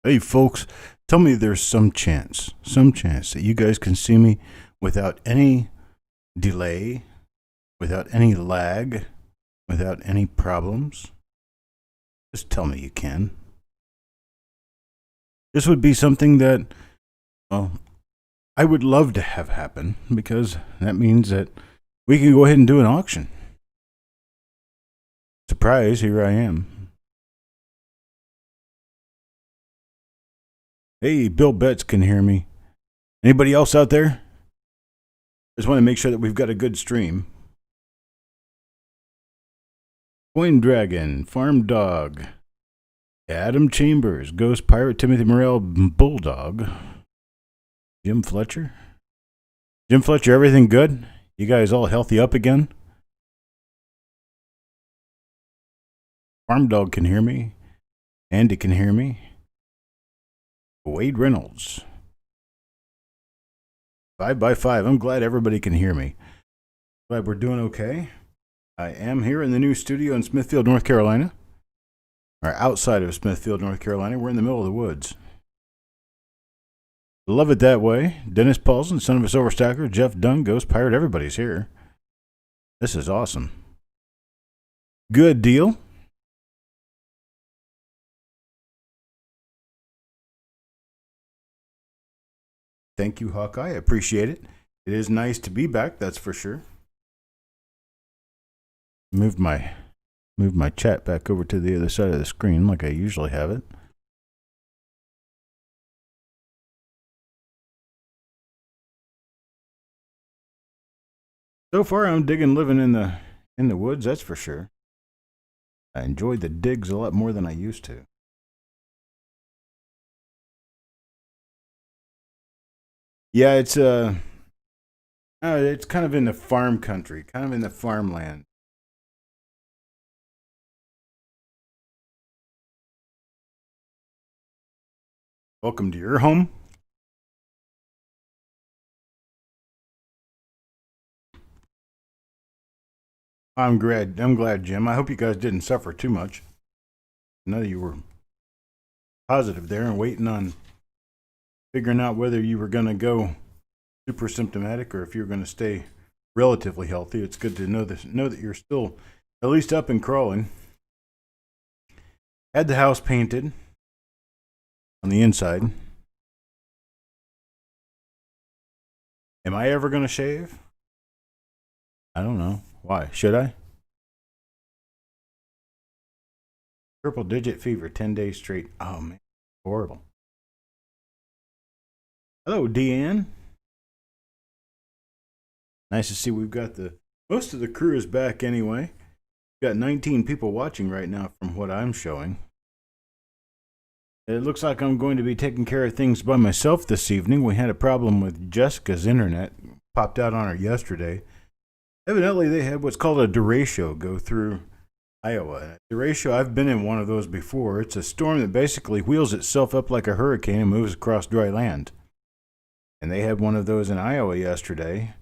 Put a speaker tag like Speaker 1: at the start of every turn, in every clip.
Speaker 1: Hey, folks, tell me there's some chance that you guys can see me without any delay, without any lag, without any problems. Just tell me you can. This would be something that, well, I would love to have happen because that means that we can go ahead and do an auction. Surprise, here I am. Hey, Bill Betts can hear me. Anybody else out there? Just want to make sure that we've got a good stream. Coin Dragon, Farm Dog, Adam Chambers, Ghost Pirate, Timothy Morrell, Bulldog, Jim Fletcher. Jim Fletcher, everything good? You guys all healthy up again? Farm Dog can hear me. Andy can hear me. Wade Reynolds. 5x5. I'm glad everybody can hear me. Glad we're doing okay. I am here in the new studio in Smithfield, North Carolina. Or outside of Smithfield, North Carolina. We're in the middle of the woods. Love it that way. Dennis Paulson, son of a silver stacker. Jeff Dunn, Ghost Pirate. Everybody's here. This is awesome. Good deal. Thank you, Hawkeye. I appreciate it. It is nice to be back, that's for sure. Move my chat back over to the other side of the screen like I usually have it. So far I'm digging living in the woods, that's for sure. I enjoy the digs a lot more than I used to. Yeah, it's kind of in the farm country, kind of in the farmland. Welcome to your home. I'm glad, Jim. I hope you guys didn't suffer too much. I know you were positive there and waiting on figuring out whether you were going to go super symptomatic or if you're going to stay relatively healthy. It's good to know that you're still at least up and crawling. Had the house painted on the inside. Am I ever going to shave? I don't know. Why? Should I? Triple digit fever, 10 days straight. Oh, man. Horrible. Hello, Deanne. Nice to see we've got most of the crew is back anyway. We've got 19 people watching right now from what I'm showing. It looks like I'm going to be taking care of things by myself this evening. We had a problem with Jessica's internet. Popped out on her yesterday. Evidently, they had what's called a derecho go through Iowa. Derecho, I've been in one of those before. It's a storm that basically wheels itself up like a hurricane and moves across dry land. And they had one of those in Iowa yesterday.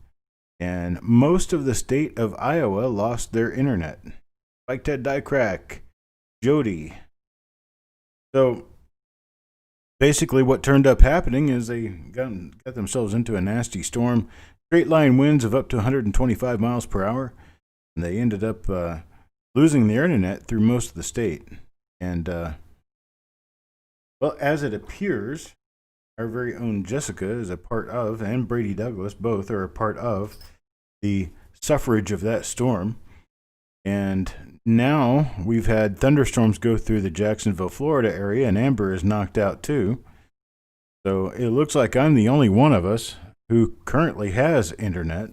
Speaker 1: And most of the state of Iowa lost their internet. Like Ted Dycrack, Jody. So basically what turned up happening is they got themselves into a nasty storm. Straight line winds of up to 125 miles per hour. And they ended up losing their internet through most of the state. And, well, as it appears, our very own Jessica is a part of, and Brady Douglas, both are a part of the suffrage of that storm. And now we've had thunderstorms go through the Jacksonville, Florida area, and Amber is knocked out too. So it looks like I'm the only one of us who currently has internet.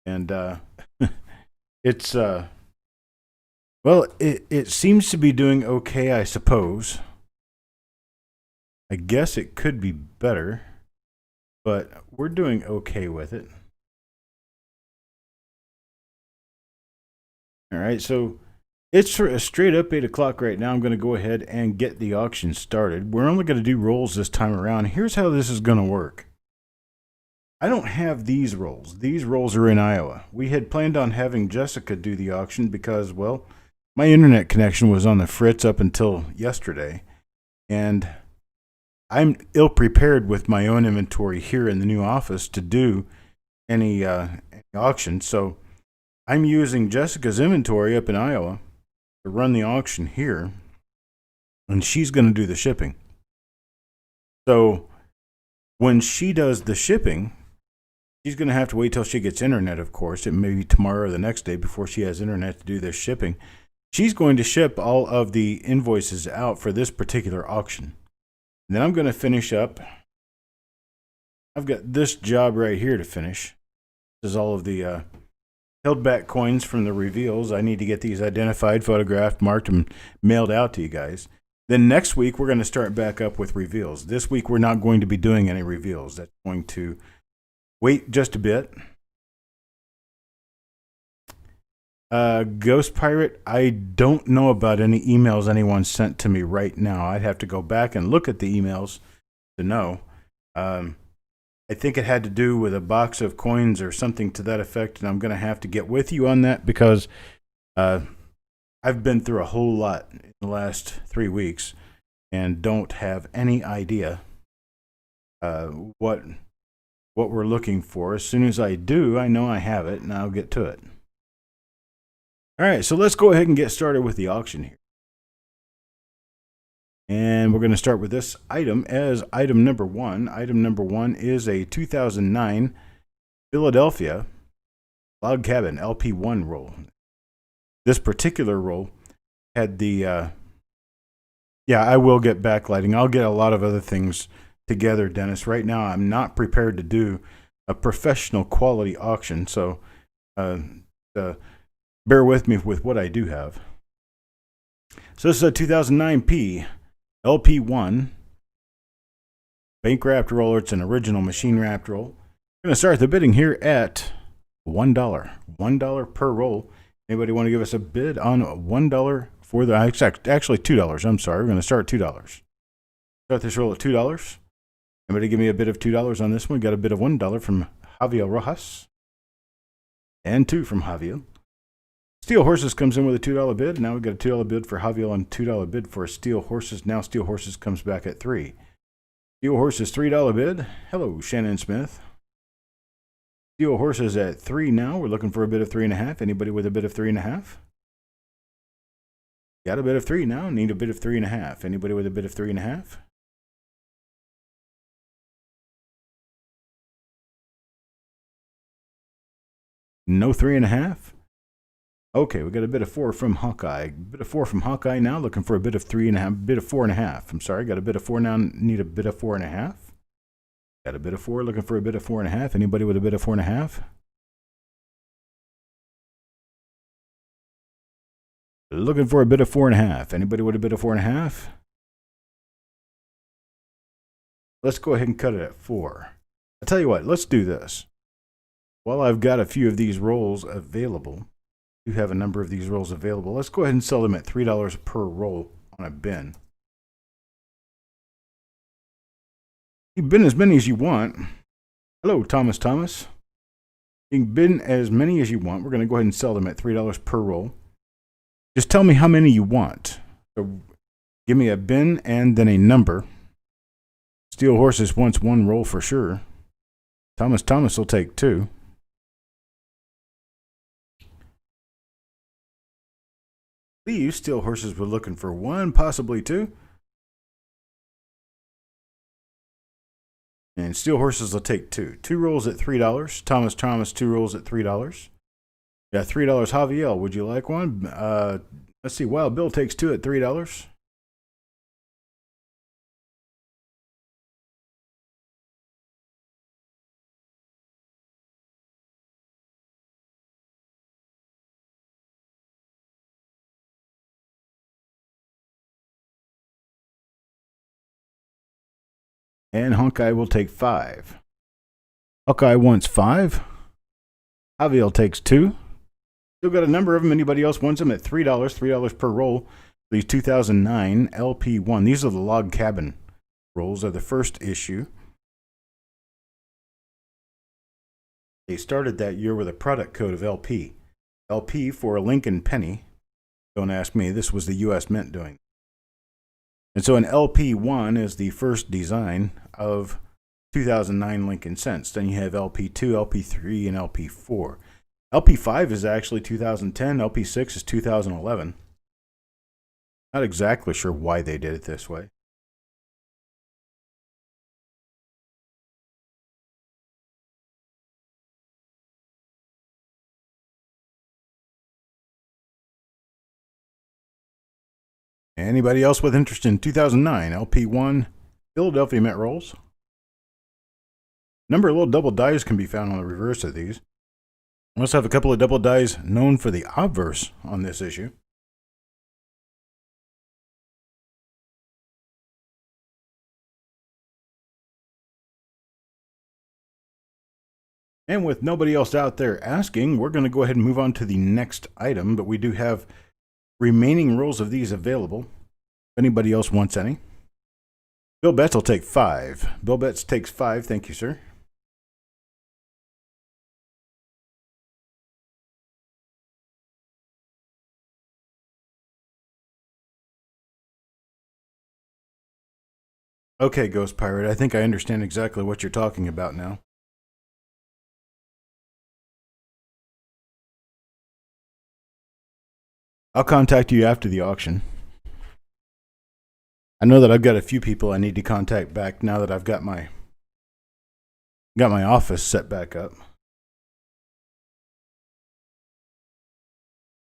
Speaker 1: And it's, well, it seems to be doing okay, I suppose. I guess it could be better, but we're doing okay with it. All right, so it's straight up 8 o'clock right now. I'm going to go ahead and get the auction started. We're only going to do rolls this time around. Here's how this is going to work. I don't have these rolls. These rolls are in Iowa. We had planned on having Jessica do the auction because, well, my internet connection was on the fritz up until yesterday. and I'm ill prepared with my own inventory here in the new office to do any auction. So I'm using Jessica's inventory up in Iowa to run the auction here, and she's going to do the shipping. So when she does the shipping, she's going to have to wait till she gets internet, of course. It may be tomorrow or the next day before she has internet to do this shipping. She's going to ship all of the invoices out for this particular auction. And then I'm going to finish up. I've got this job right here to finish. This is all of the held back coins from the reveals. I need to get these identified, photographed, marked, and mailed out to you guys. Then next week, we're going to start back up with reveals. This week, we're not going to be doing any reveals. That's going to wait just a bit. Ghost Pirate, I don't know about any emails anyone sent to me right now. I'd have to go back and look at the emails to know. I think it had to do with a box of coins or something to that effect, and I'm going to have to get with you on that because I've been through a whole lot in the last 3 weeks and don't have any idea what we're looking for. As soon as I do, I know I have it, and I'll get to it. All right, so let's go ahead and get started with the auction here. And we're going to start with this item as item number 1. Item number 1 is a 2009 Philadelphia log cabin LP1 roll. This particular roll had the, I will get backlighting. I'll get a lot of other things together, Dennis. Right now, I'm not prepared to do a professional quality auction, so bear with me with what I do have. So this is a 2009 P LP1 bank wrapped roller. It's an original machine wrapped roll. We're going to start the bidding here at $1. $1 per roll. Anybody want to give us a bid on $1 for the, actually $2. I'm sorry. We're going to start at $2. Start this roll at $2. Anybody give me a bid of $2 on this one? Got a bid of $1 from Javier Rojas and 2 from Javier. Steel Horses comes in with a $2 bid. Now we've got a $2 bid for Javier and $2 bid for Steel Horses. Now Steel Horses comes back at $3. Steel Horses $3 bid. Hello, Shannon Smith. Steel Horses at $3 now. We're looking for a bid of $3.5. Anybody with a bid of $3.5? Got a bid of $3 now. Need a bid of $3.5. Anybody with a bid of $3.5? No $3.5. Okay, we got a bid of 4 from Hawkeye. Bid of 4 from Hawkeye now. Looking for a bid of 3.5. Bid of 4.5. I'm sorry, got a bid of 4 now. Need a bid of 4.5. Got a bid of 4. Looking for a bid of 4.5. Anybody with a bid of 4.5? Looking for a bid of 4.5. Anybody with a bid of 4.5? Let's go ahead and cut it at 4. I'll tell you what. Let's do this. While I've got a few of these rolls available. You have a number of these rolls available. Let's go ahead and sell them at $3 per roll on a bin. You can bin as many as you want. Hello, Thomas. You can bin as many as you want. We're going to go ahead and sell them at $3 per roll. Just tell me how many you want. So give me a bin and then a number. Steel Horses wants 1 roll for sure. Thomas will take 2. Steel Horses were looking for 1, possibly 2. And Steel Horses will take 2. 2 rolls at $3. Thomas, 2 rolls at $3. Yeah, $3. Javier, would you like one? Let's see. Wild Bill takes 2 at $3. And Hawkeye will take 5. Hawkeye wants 5. Javier takes 2. Still got a number of them. Anybody else wants them at $3? $3 per roll. These 2009 LP1. These are the log cabin rolls. Are the first issue. They started that year with a product code of LP. LP for a Lincoln penny. Don't ask me. This was the U.S. Mint doing. And so an LP1 is the first design of 2009 Lincoln Cents. Then you have LP2, LP3, and LP4. LP5 is actually 2010. LP6 is 2011. Not exactly sure why they did it this way. Anybody else with interest in 2009 LP1 Philadelphia Mint rolls? Number of little double dies can be found on the reverse of these. We also have a couple of double dies known for the obverse on this issue. And with nobody else out there asking, we're going to go ahead and move on to the next item, but we do have remaining rolls of these available. If anybody else wants any. Bill Betts will take 5. Bill Betts takes 5. Thank you, sir. Okay, Ghost Pirate, I think I understand exactly what you're talking about now. I'll contact you after the auction. I know that I've got a few people I need to contact back now that I've got my office set back up.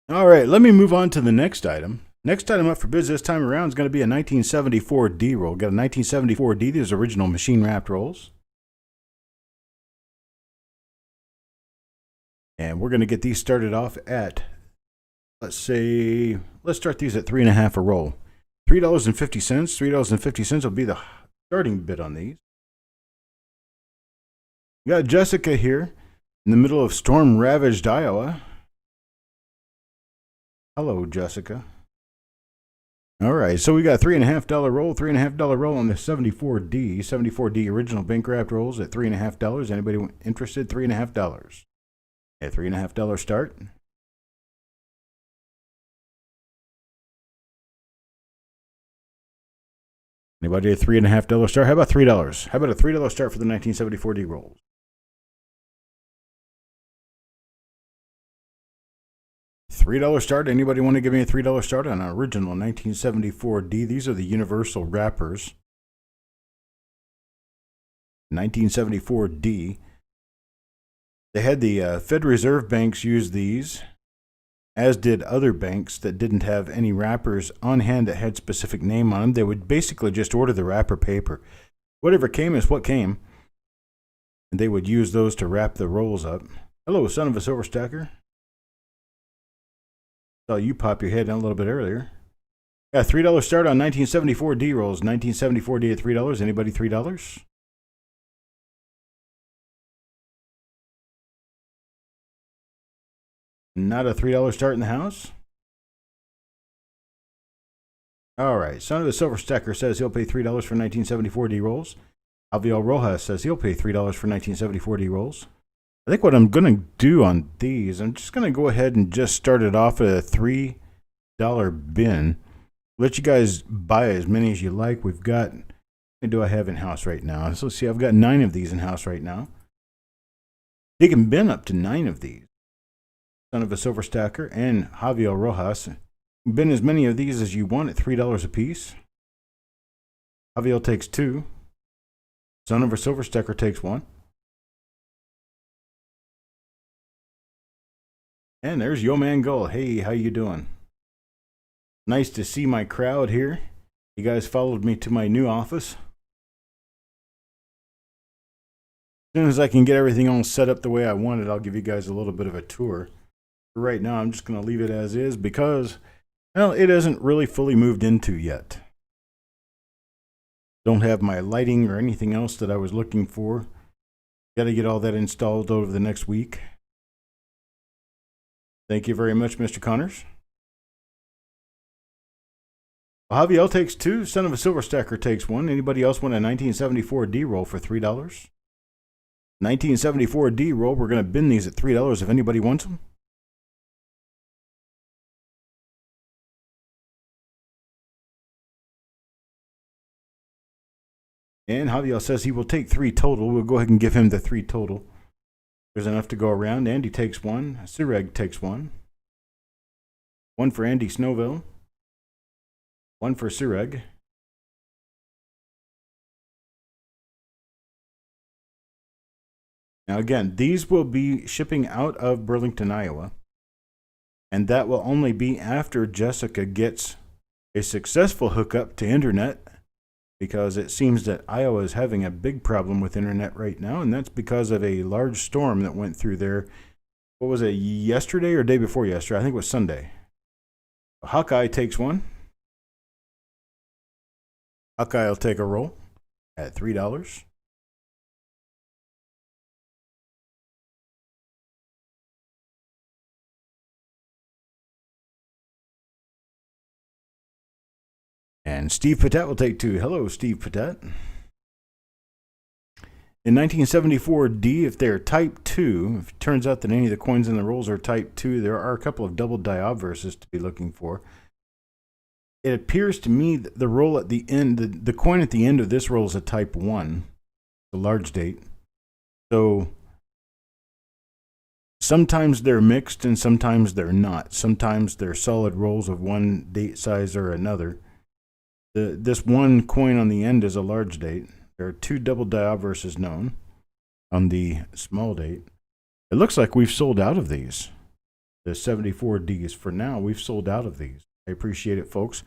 Speaker 1: All right, let me move on to the next item. Next item up for bids this time around is going to be a 1974 D roll. Got a 1974 D. These original machine wrapped rolls. And we're going to get these started off at, let's start these at 3.5 a roll. $3.50. $3.50 will be the starting bid on these. We got Jessica here in the middle of storm-ravaged Iowa. Hello, Jessica. All right, so we got a $3.50 roll, $3.50 roll on the 74D. 74D original bank wrapped rolls at $3.50. Anybody interested? $3.50. A $3.50 start. Anybody at $3.50 start? How about $3? How about a $3 start for the 1974 D rolls? $3 start. Anybody want to give me a $3 start on an original 1974 D? These are the universal wrappers. 1974 D. They had the Fed Reserve banks use these, as did other banks that didn't have any wrappers on hand that had specific name on them. They would basically just order the wrapper paper. Whatever came is what came. And they would use those to wrap the rolls up. Hello, son of a silver stacker. Saw you pop your head in a little bit earlier. Got a $3 start on 1974 D rolls. 1974 D at $3. Anybody $3? Not a $3 start in the house? All right. Son of the Silver Stacker says he'll pay $3 for 1974 D rolls. Alvio Rojas says he'll pay $3 for 1974 D rolls. I think what I'm going to do on these, I'm just going to go ahead and just start it off at a $3 bin. Let you guys buy as many as you like. We've got, how many do I have in house right now? So let's see, I've got 9 of these in house right now. You can bin up to 9 of these. Son of a Silver Stacker and Javier Rojas. Bin as many of these as you want at $3 a piece. Javier takes 2. Son of a Silver Stacker takes 1. And there's Yo Man Gull. Hey, how you doing? Nice to see my crowd here. You guys followed me to my new office. As soon as I can get everything all set up the way I want it, I'll give you guys a little bit of a tour. Right now, I'm just going to leave it as is because, well, it isn't really fully moved into yet. Don't have my lighting or anything else that I was looking for. Got to get all that installed over the next week. Thank you very much, Mr. Connors. Well, Javier takes 2. Son of a Silver Stacker takes 1. Anybody else want a 1974 D roll for $3? 1974 D roll. We're going to bin these at $3 if anybody wants them. And Javier says he will take 3 total. We'll go ahead and give him the 3 total. There's enough to go around. Andy takes 1. Sireg takes 1. 1 for Andy Snowville. 1 for Sireg. Now again, these will be shipping out of Burlington, Iowa. And that will only be after Jessica gets a successful hookup to internet, because it seems that Iowa is having a big problem with internet right now, and that's because of a large storm that went through there. What was it, yesterday or day before yesterday? I think it was Sunday. Hawkeye takes 1. Hawkeye will take a roll at $3. And Steve Patet will take 2. Hello, Steve Patet. In 1974D, if they're type 2, if it turns out that any of the coins in the rolls are type 2, there are a couple of double die obverses to be looking for. It appears to me that the roll at the end, the coin at the end of this roll is a type 1, the large date. So sometimes they're mixed and sometimes they're not. Sometimes they're solid rolls of one date size or another. This one coin on the end is a large date. There are 2 double die obverses known on the small date. It looks like we've sold out of these. The 74Ds. For now, we've sold out of these. I appreciate it, folks.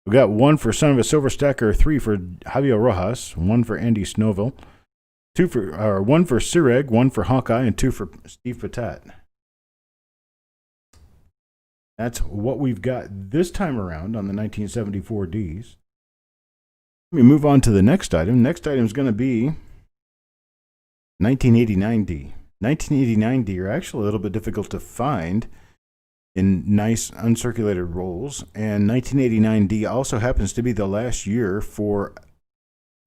Speaker 1: We got 1 for Son of a Silver Stacker, 3 for Javier Rojas, 1 for Andy Snowville, 1 for Sireg, 1 for Hawkeye, and 2 for Steve Patat. That's what we've got this time around on the 1974Ds. Let me move on to the next item. Next item is going to be 1989D. 1989D are actually a little bit difficult to find in nice uncirculated rolls, and 1989D also happens to be the last year for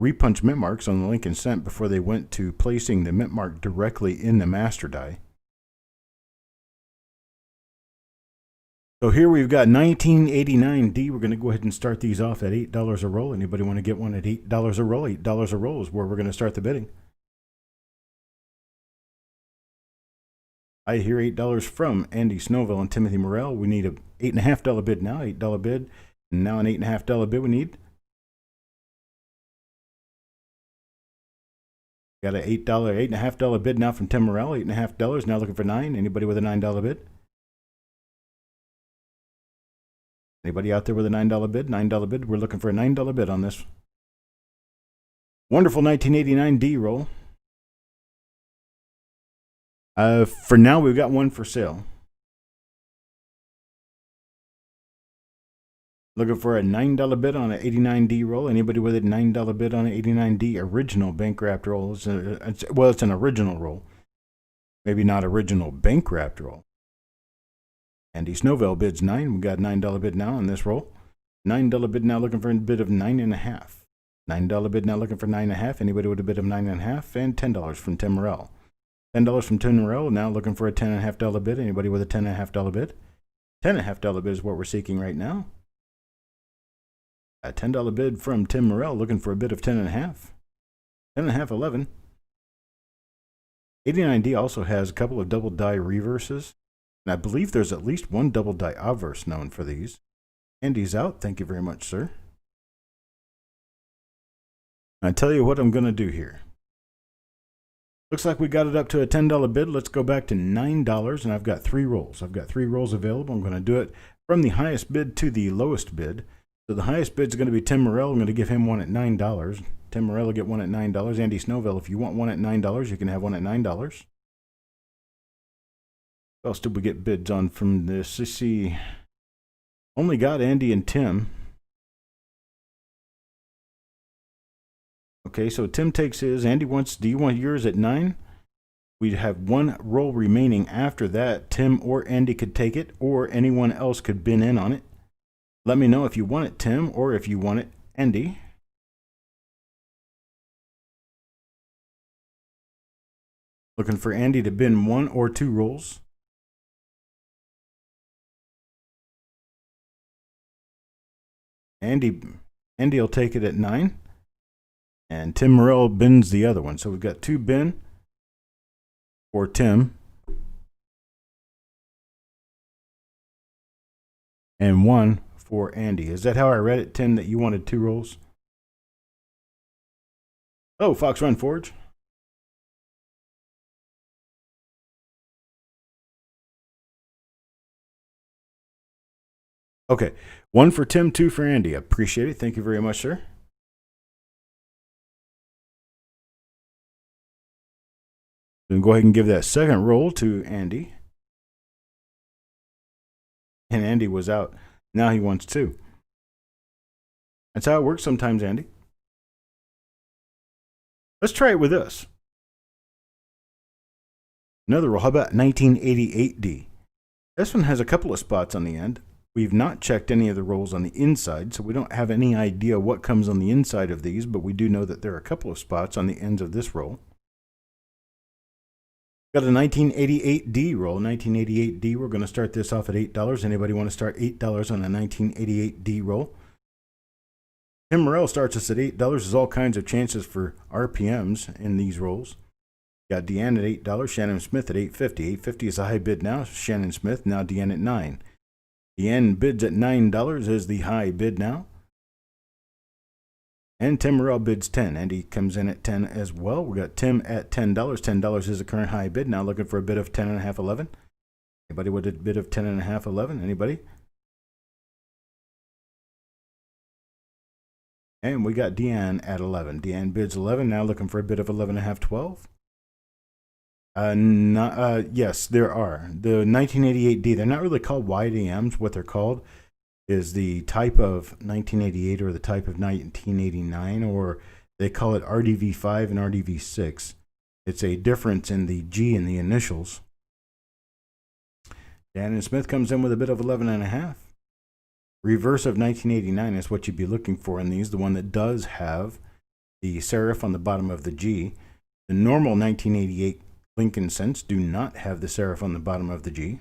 Speaker 1: repunch mint marks on the Lincoln Cent before they went to placing the mint mark directly in the master die. So here we've got 1989D. We're going to go ahead and start these off at $8 a roll. Anybody want to get one at $8 a roll? $8 a roll is where we're going to start the bidding. I hear $8 from Andy Snowville and Timothy Morrell. We need a $8.50 bid now, $8 bid, and now an $8.50 bid we need. Got an $8.50 bid now from Tim Morrell, $8.50, now looking for $9. Anybody with a $9 bid? Anybody out there with a $9 bid? $9 bid. We're looking for a $9 bid on this wonderful 1989D roll. For now, we've got one for sale. Looking for a $9 bid on an 89D roll. Anybody with a $9 bid on an 89D original bank wrapped roll? It's an original roll. Maybe not original bank wrapped roll. Andy Snowville bids 9. We got a $9 bid now on this roll. $9 bid now looking for a bid of 9.5. $9 bid now looking for 9.5. Anybody with a bid of 9.5? And $10 from Tim Morrell. $10 from Tim Morrell, now looking for a $10.50 bid. Anybody with a $10.50 bid? $10.50 bid is what we're seeking right now. A $10 bid from Tim Morrell, looking for a bid of 10.5. 10.5, 11. 89D also has a couple of double die reverses, and I believe there's at least one double die obverse known for these. Andy's out. Thank you very much, sir. I tell you what I'm going to do here. Looks like we got it up to a $10 bid. Let's go back to $9, and I've got 3 rolls. I've got 3 rolls available. I'm going to do it from the highest bid to the lowest bid. So the highest bid is going to be Tim Morrell. I'm going to give him one at $9. Tim Morrell will get one at $9. Andy Snowville, if you want one at $9, you can have one at $9. What else did we get bids on from this? Let's see. Only got Andy and Tim. Okay, so Tim takes his. Andy wants, do you want yours at 9? We'd have 1 roll remaining after that. Tim or Andy could take it, or anyone else could bin in on it. Let me know if you want it, Tim, or if you want it, Andy. Looking for Andy to bin 1 or 2 rolls. Andy will take it at 9. And Tim Morrell bins the other one. So we've got 2 bin for Tim and 1 for Andy. Is that how I read it, Tim, that you wanted 2 rolls? Oh, Fox Run Forge. Okay, 1 for Tim, 2 for Andy. Appreciate it. Thank you very much, sir. Then go ahead and give that second roll to Andy. And Andy was out. Now he wants 2. That's how it works sometimes, Andy. Let's try it with this. Another roll. How about 1988D? This one has a couple of spots on the end. We've not checked any of the rolls on the inside, so we don't have any idea what comes on the inside of these, but we do know that there are a couple of spots on the ends of this roll. Got a 1988D roll. 1988D, we're going to start this off at $8. Anybody want to start $8 on a 1988D roll? Tim Morrell starts us at $8. There's all kinds of chances for RPMs in these rolls. Got Deanne at $8, Shannon Smith at $8.50. $8.50 is a high bid now. Shannon Smith, now Deanne at $9. Deanne bids at $9 is the high bid now. And Tim Morrell bids 10. Andy comes in at 10 as well. We got Tim at $10. $10 is the current high bid. Now looking for a bid of 10.5, 11. Anybody with a bid of 10.5, 11? Anybody? And we got Deanne at 11. Deanne bids 11. Now looking for a bid of 11.5, 12. Yes, there are. The 1988D, they're not really called wide AMs. What they're called is the type of 1988 or the type of 1989, or they call it RDV5 and RDV6. It's a difference in the G and the initials. Shannon Smith comes in with a bid of 11.5. Reverse of 1989 is what you'd be looking for in these, the one that does have the serif on the bottom of the G. The normal 1988 Lincoln cents do not have the serif on the bottom of the G.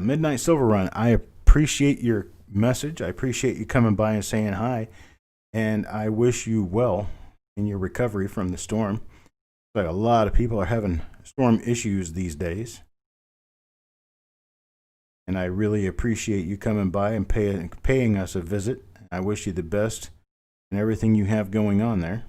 Speaker 1: Midnight Silver Run, I appreciate your message. I appreciate you coming by and saying hi. And I wish you well in your recovery from the storm. Like a lot of people are having storm issues these days. And I really appreciate you coming by and paying us a visit. I wish you the best in everything you have going on there.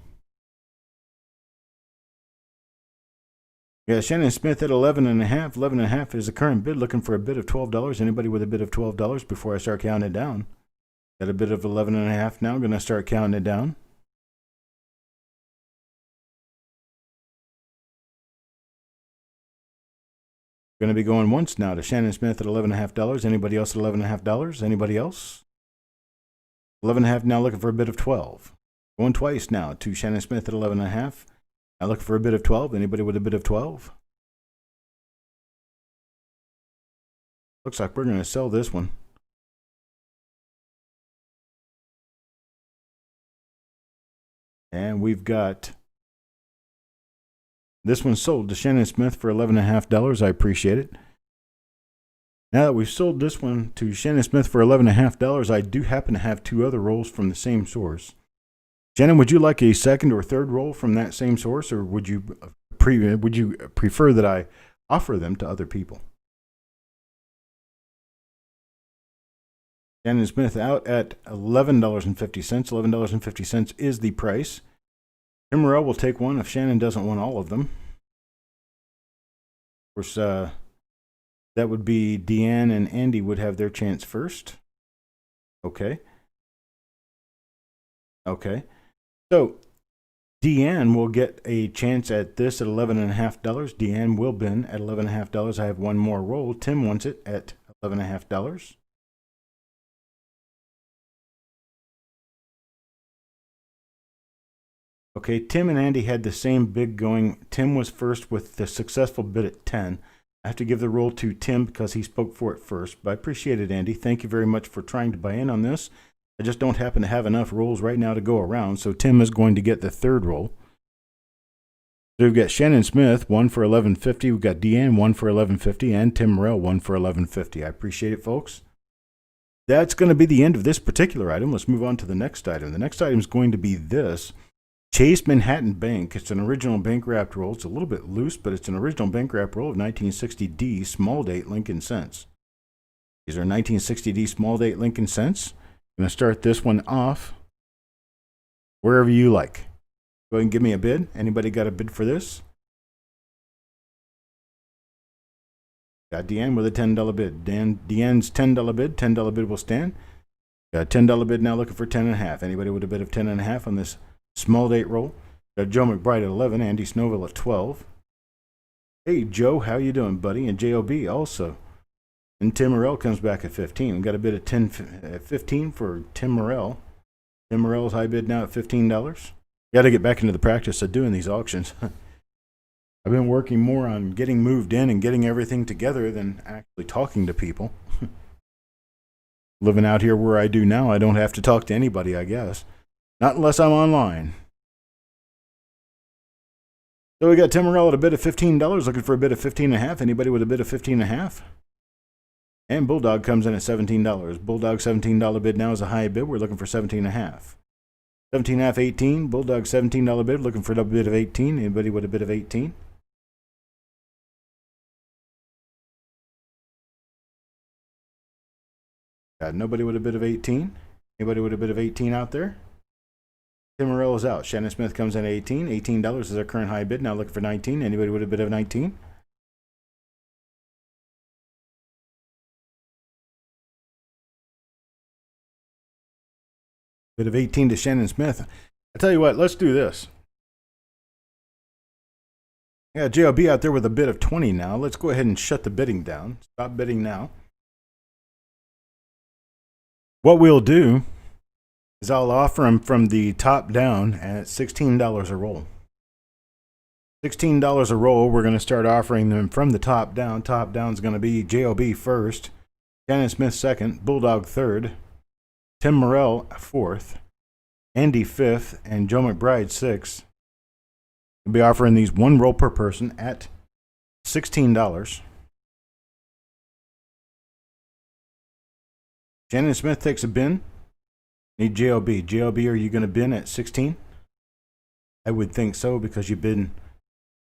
Speaker 1: Yeah, Shannon Smith at 11.5. 11.5 is the current bid, looking for a bid of $12. Anybody with a bid of $12 before I start counting it down? Got a bid of 11.5 now. Going to start counting it down. Going to be going once now to Shannon Smith at $11.5. Anybody else at $11.5? Anybody else? 11.5 now, looking for a bid of 12. Going twice now to Shannon Smith at 11.5. Now looking for a bid of 12. Anybody with a bid of 12? Looks like we're going to sell this one. And we've got this one sold to Shannon Smith for $11.5. I appreciate it. Now that we've sold this one to Shannon Smith for $11.5, I do happen to have 2 other rolls from the same source. Shannon, would you like a second or third roll from that same source, or would you prefer that I offer them to other people? Shannon Smith out at $11.50. $11.50 is the price. Tim Morrell will take one if Shannon doesn't want all of them. Of course, that would be Deanne and Andy would have their chance first. Okay. Okay. So Deanne will get a chance at this at $11.5. Deanne will bin at $11.5. I have one more roll. Tim wants it at $11.5. Okay, Tim and Andy had the same bid going. Tim was first with the successful bid at 10. I have to give the roll to Tim because he spoke for it first, but I appreciate it, Andy. Thank you very much for trying to buy in on this. I just don't happen to have enough rolls right now to go around, so Tim is going to get the third roll. So we've got Shannon Smith, 1 for $11.50. We've got Deanne, 1 for $11.50, and Tim Morrell, 1 for $11.50. I appreciate it, folks. That's going to be the end of this particular item. Let's move on to the next item. The next item is going to be this Chase Manhattan Bank. It's an original bank wrapped roll. It's a little bit loose, but it's an original bank wrapped roll of 1960D small date Lincoln cents. These are 1960D small date Lincoln cents. I'm going to start this one off wherever you like. Go ahead and give me a bid. Anybody got a bid for this? Got Deanne with a $10 bid. Deanne's $10 bid. $10 bid will stand. Got a $10 bid now looking for 10.5. Anybody with a bid of 10.5 on this small date roll? Got Joe McBride at 11. Andy Snowville at 12. Hey Joe, how you doing, buddy? And JOB also. And Tim Morrell comes back at 15. We got a bid of 15 for Tim Morrell. Tim Morrell's high bid now at $15. Got to get back into the practice of doing these auctions. I've been working more on getting moved in and getting everything together than actually talking to people. Living out here where I do now, I don't have to talk to anybody, I guess. Not unless I'm online. So we got Tim Morrell at a bid of $15, looking for a bid of 15.5. Anybody with a bid of 15.5? And Bulldog comes in at $17. Bulldog $17 bid now is a high bid. We're looking for 17.5. 17.5, 18. Bulldog $17 bid, looking for a bid of 18. Anybody with a bid of 18? Got nobody with a bid of 18. Anybody with a bid of 18 out there? Tim Morrell is out. Shannon Smith comes in at 18. $18 is our current high bid. Now looking for 19. Anybody with a bid of 19? Bid of 18 to Shannon Smith. I tell you what, let's do this. I got JLB out there with a bid of 20 now. Let's go ahead and shut the bidding down. Stop bidding now. What we'll do is I'll offer them from the top down at $16 a roll. $16 a roll, we're going to start offering them from the top down. Top down is going to be JOB first, Shannon Smith second, Bulldog third, Tim Morrell fourth, Andy fifth, and Joe McBride sixth. We'll be offering these one roll per person at $16. Shannon Smith takes a bin. Need JLB. JLB, are you going to bin at 16? I would think so because you bid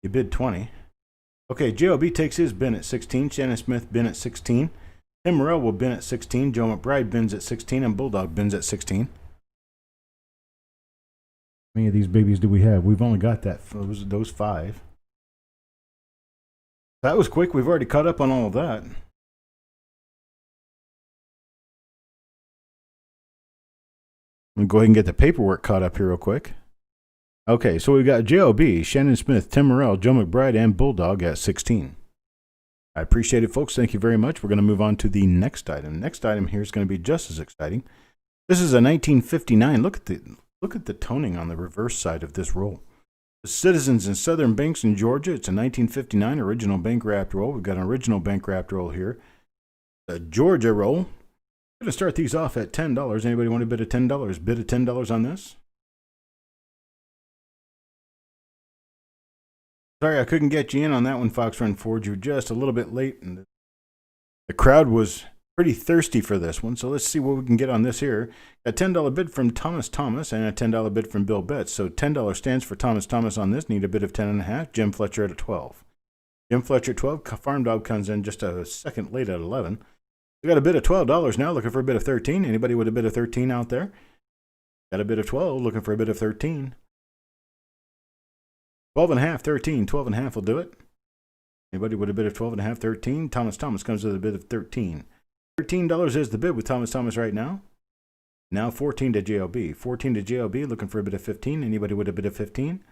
Speaker 1: 20. Okay, JLB takes his bin at 16. Shannon Smith bin at 16. Tim Morrell will bin at 16. Joe McBride bins at 16. And Bulldog bins at 16. How many of these babies do we have? We've only got those 5. That was quick. We've already caught up on all of that. Let me go ahead and get the paperwork caught up here real quick. Okay, so we've got JOB, Shannon Smith, Tim Morrell, Joe McBride, and Bulldog at 16. I appreciate it, folks. Thank you very much. We're going to move on to the next item. Next item here is going to be just as exciting. This is a 1959. Look at the toning on the reverse side of this roll. The Citizens and Southern Banks in Georgia. It's a 1959 original bank wrapped roll. We've got an original bank wrapped roll here. The Georgia roll. I'm going to start these off at $10. Anybody want a bid of $10? Bid of $10 on this? Sorry, I couldn't get you in on that one, Fox Run Ford. You were just a little bit late, and the crowd was pretty thirsty for this one. So let's see what we can get on this here. A $10 bid from Thomas and a $10 bid from Bill Betts. So $10 stands for Thomas on this. Need a bid of 10.5. Jim Fletcher at a 12. Jim Fletcher 12. Farm Dog comes in just a second late at 11. We got a bid of $12 now, looking for a bid of 13. Anybody with a bid of 13 out there? Got a bid of 12, looking for a bid of 13. 12.5, 13. 12.5 will do it. Anybody with a bid of 12.5, 13? Thomas comes with a bid of 13. $13 is the bid with Thomas right now. Now 14 to JLB. 14 to JLB, looking for a bid of 15. Anybody with a bid of 15?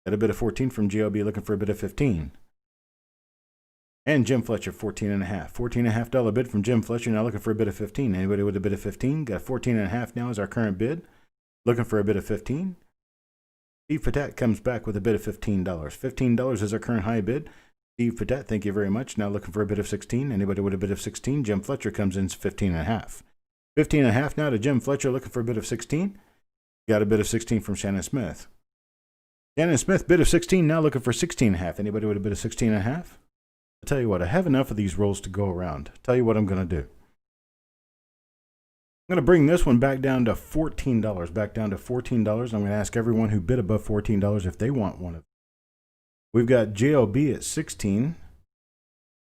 Speaker 1: Got a bid of 14 from JLB, looking for a bid of 15. And Jim Fletcher, 14.5. $14.5 bid from Jim Fletcher, now looking for a bid of 15. Anybody with a bid of 15? Got 14.5 now is our current bid. Looking for a bid of 15. Steve Patat comes back with a bid of $15. $15 is our current high bid. Steve Patat, thank you very much. Now looking for a bid of 16. Anybody with a bid of 16? Jim Fletcher comes in 15.5. 15.5 now to Jim Fletcher, looking for a bid of 16. Got a bid of 16 from Shannon Smith. Shannon Smith, bid of 16, now looking for 16.5. Anybody with a bid of 16.5? I'll tell you what, I have enough of these rolls to go around. Tell you what I'm going to do. I'm going to bring this one back down to $14. Back down to $14. I'm going to ask everyone who bid above $14 if they want one of them. We've got JLB at 16.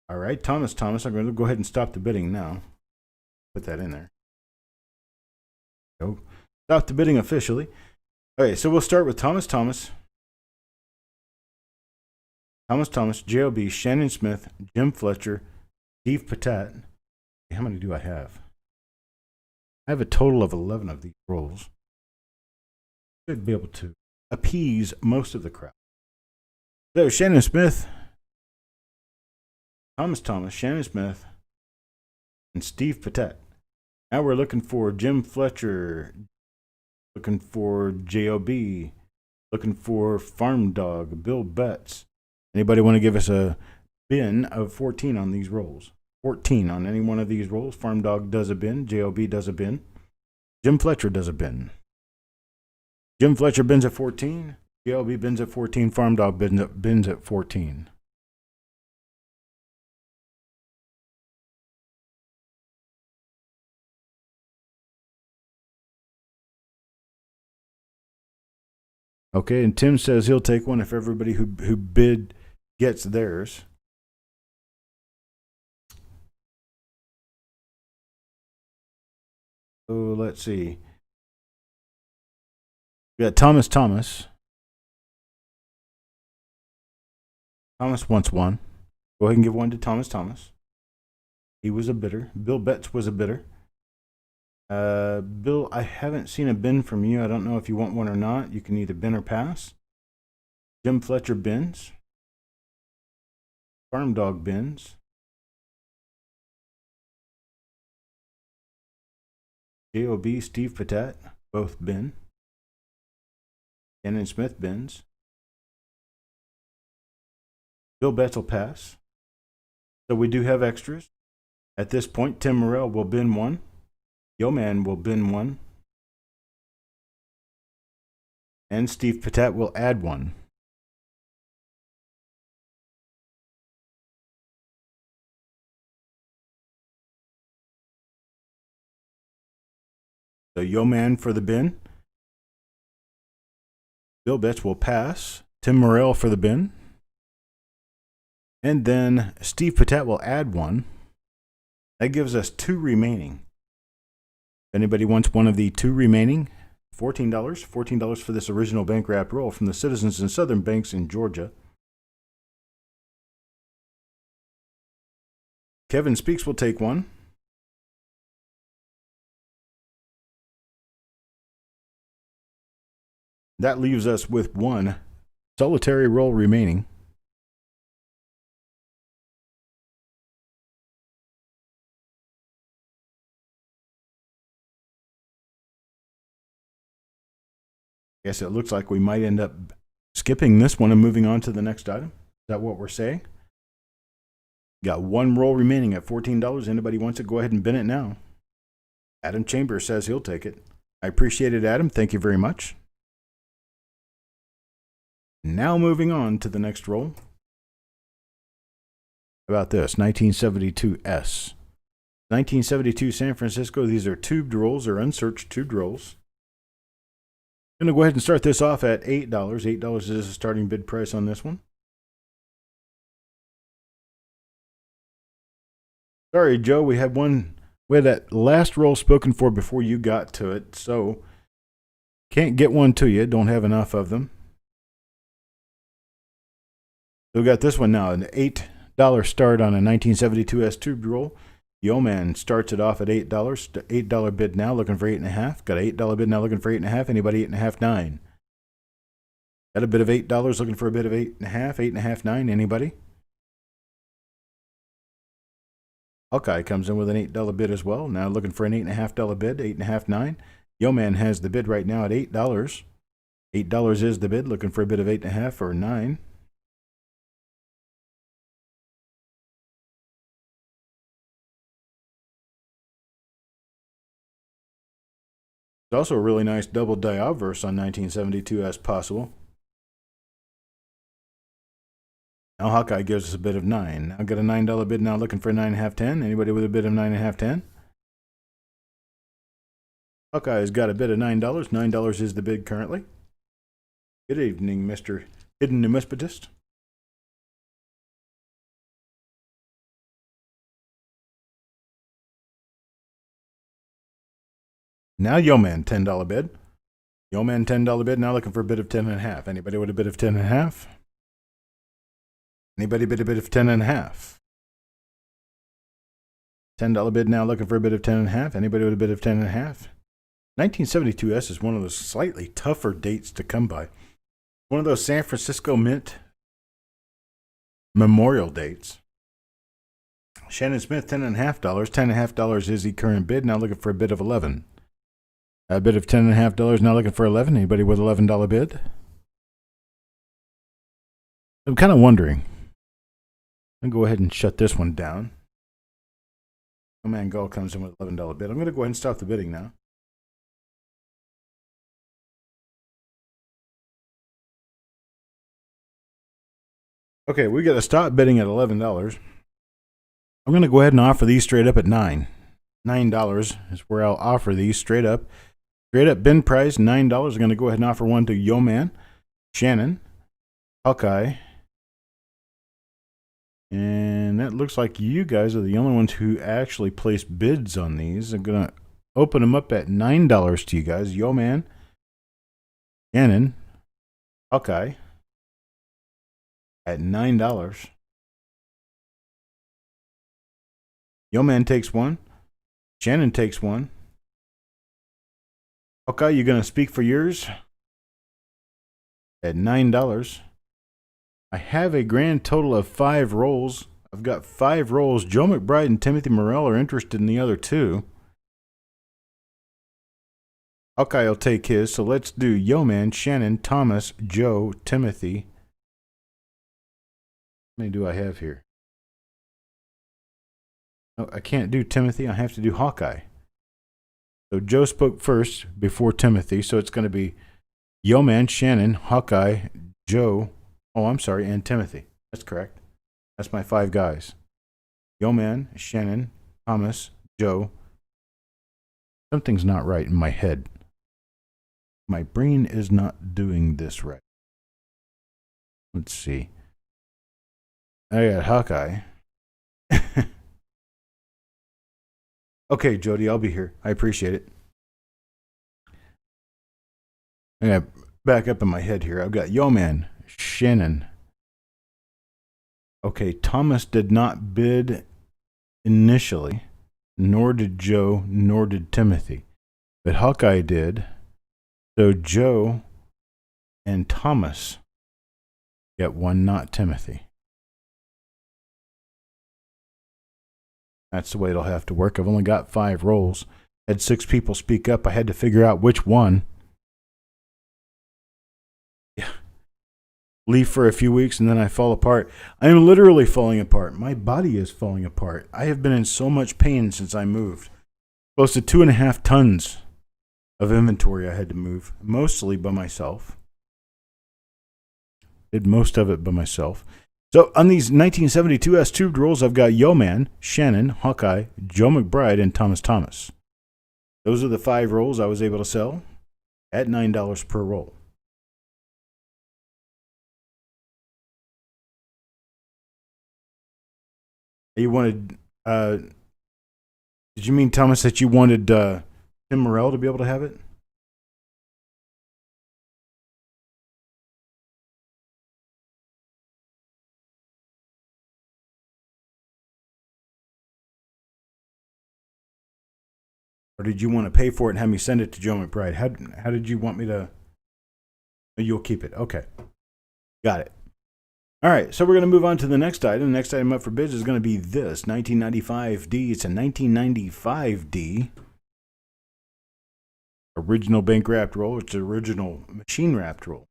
Speaker 1: All right, Thomas. I'm going to go ahead and stop the bidding now. Put that in there. Go. Stop the bidding officially. Okay, so we'll start with Thomas, JLB, Shannon Smith, Jim Fletcher, Steve Patat. How many do I have? I have a total of 11 of these rolls. Should be able to appease most of the crowd. So Shannon Smith, Thomas, Shannon Smith, and Steve Patat. Now we're looking for Jim Fletcher, looking for JOB, looking for Farm Dog, Bill Betts. Anybody want to give us a bin of 14 on these rolls? 14 on any one of these rolls. Farm Dog does a bin. JOB does a bin. Jim Fletcher does a bin. Jim Fletcher bins at 14. JLB bins at 14. Farm Dog bins at 14. Okay, and Tim says he'll take one if everybody who bid gets theirs. So let's see. We got Thomas. Thomas wants one. Go ahead and give one to Thomas. He was a bidder. Bill Betts was a bidder. Bill, I haven't seen a bin from you. I don't know if you want one or not. You can either bin or pass. Jim Fletcher bins. Farm Dog bins. JOB, Steve Patat, both bin. Shannon Smith bins. Bill Betts will pass. So we do have extras. At this point, Tim Morrell will bin one. Yeoman will bin one. And Steve Patat will add one. So Yeoman for the bin. Bill Betts will pass. Tim Morrell for the bin. And then Steve Patat will add one. That gives us 2 remaining. If anybody wants one of the 2 remaining, $14. $14 for this original bank wrapped roll from the Citizens and Southern Banks in Georgia. Kevin Speaks will take one. That leaves us with 1 solitary roll remaining. Guess it looks like we might end up skipping this one and moving on to the next item. Is that what we're saying? Got 1 roll remaining at $14. Anybody wants it, go ahead and bin it now. Adam Chambers says he'll take it. I appreciate it, Adam. Thank you very much. Now moving on to the next roll. How about this? 1972S. 1972 San Francisco. These are tubed rolls or unsearched tubed rolls. I'm going to go ahead and start this off at $8. $8 is the starting bid price on this one. Sorry, Joe, we had that last roll spoken for before you got to it, so can't get one to you. Don't have enough of them. So we got this one now, an $8 start on a 1972S tubed roll. Yeoman starts it off at $8. $8 bid now, looking for 8.5. Got an $8 bid now, looking for 8.5. Anybody 8.5, 9. Got a bid of $8, looking for a bid of 8.5. 8.5, 9. Anybody? Hawkeye comes in with an $8 bid as well. Now looking for an $8.5 bid. 8.5, 9. Yeoman has the bid right now at $8. $8 is the bid, looking for a bid of 8.5 or 9. It's also a really nice double die obverse on 1972 as possible. Now Hawkeye gives us a bid of 9. Now got a $9 bid now, looking for a 9.5, 10. Anybody with a bid of 9.5, 10? Hawkeye's got a bid of $9. $9 is the bid currently. Good evening, Mr. Hidden Numismatist. Now Yeoman, $10 bid. Yeoman, $10 bid, now looking for a bid of 10.5. Anybody with a bid of 10.5? Anybody bid a bid of 10.5? $10 bid, now looking for a bid of 10.5. Anybody with a bid of 10.5? 1972S is one of those slightly tougher dates to come by. One of those San Francisco Mint memorial dates. Shannon Smith, $10.5. $10.5 is the current bid, now looking for a bid of 11. A bid of $10.5, now looking for 11. Anybody with $11 bid? I'm kind of wondering. I'll go ahead and shut this one down. Oh man, Gull comes in with $11 bid. I'm going to go ahead and stop the bidding now. Okay, we got to stop bidding at $11. I'm going to go ahead and offer these straight up at $9. $9 is where I'll offer these straight up. Straight up bin price, $9. I'm going to go ahead and offer one to Yeoman, Shannon, Hawkeye. And that looks like you guys are the only ones who actually placed bids on these. I'm going to open them up at $9 to you guys. Yeoman, Shannon, Hawkeye at $9. Yeoman takes one. Shannon takes one. Hawkeye, you going to speak for yours? At $9. I have a grand total of 5 rolls. I've got 5 rolls. Joe McBride and Timothy Morrell are interested in the other 2. Hawkeye will take his, so let's do Yeoman, Shannon, Thomas, Joe, Timothy. How many do I have here? No, I can't do Timothy. I have to do Hawkeye. So Joe spoke first before Timothy, so it's going to be Yeoman, Shannon, Hawkeye, Joe. Oh, I'm sorry, and Timothy. That's correct. That's my 5 guys. Yeoman, Shannon, Thomas, Joe. Something's not right in my head. My brain is not doing this right. Let's see. I got Hawkeye. Okay, Jody, I'll be here. I appreciate it. I got back up in my head here. I've got Yeoman, Shannon. Okay, Thomas did not bid initially, nor did Joe, nor did Timothy. But Hawkeye did. So Joe and Thomas get one, not Timothy. That's the way it'll have to work. I've only got 5 rolls. Had 6 people speak up. I had to figure out which one. Yeah. Leave for a few weeks and then I fall apart. I am literally falling apart. My body is falling apart. I have been in so much pain since I moved. Close to 2.5 tons of inventory I had to move, mostly by myself. Did most of it by myself. So on these 1972S tubed rolls, I've got Yeoman, Shannon, Hawkeye, Joe McBride, and Thomas Thomas. Those are the 5 rolls I was able to sell at $9 per roll. You wanted, did you mean, Thomas, that you wanted Tim Morrell to be able to have it? Or did you want to pay for it and have me send it to Joe McBride? How did you want me to? You'll keep it. Okay. Got it. All right. So we're going to move on to the next item. The next item up for bids is going to be this 1995D. It's a 1995D. Original bank wrapped roll. It's an original machine wrapped roll.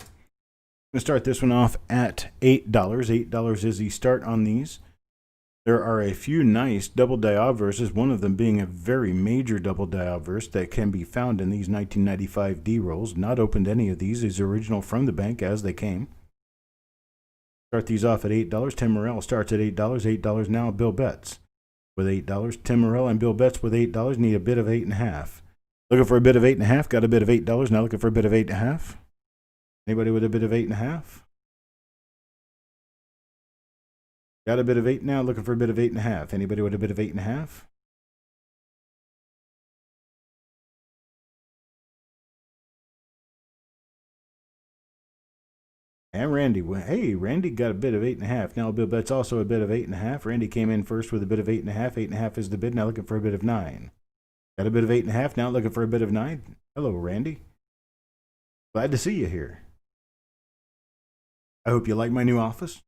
Speaker 1: I'm going to start this one off at $8. $8 is the start on these. There are a few nice double die obverses, one of them being a very major double die obverse that can be found in these 1995 D rolls. Not opened any of these. These are original from the bank as they came. Start these off at $8. Tim Morrell starts at $8. $8 now, Bill Betts. with $8. Tim Morell and Bill Betts with $8. Need a bid of 8.5. Looking for a bid of 8.5. Got a bid of $8. Now looking for a bid of 8.5. Anybody with a bid of 8.5? Got a bid of 8 now. Looking for a bid of 8.5. Anybody with a bid of 8.5? And Randy, hey, Randy got a bid of 8.5. Now Bill Betts also a bid of 8.5. Randy came in first with a bid of 8.5. 8.5 is the bid. Now looking for a bid of 9. Got a bid of 8.5. Now looking for a bid of 9. Hello, Randy. Glad to see you here. I hope you like my new office.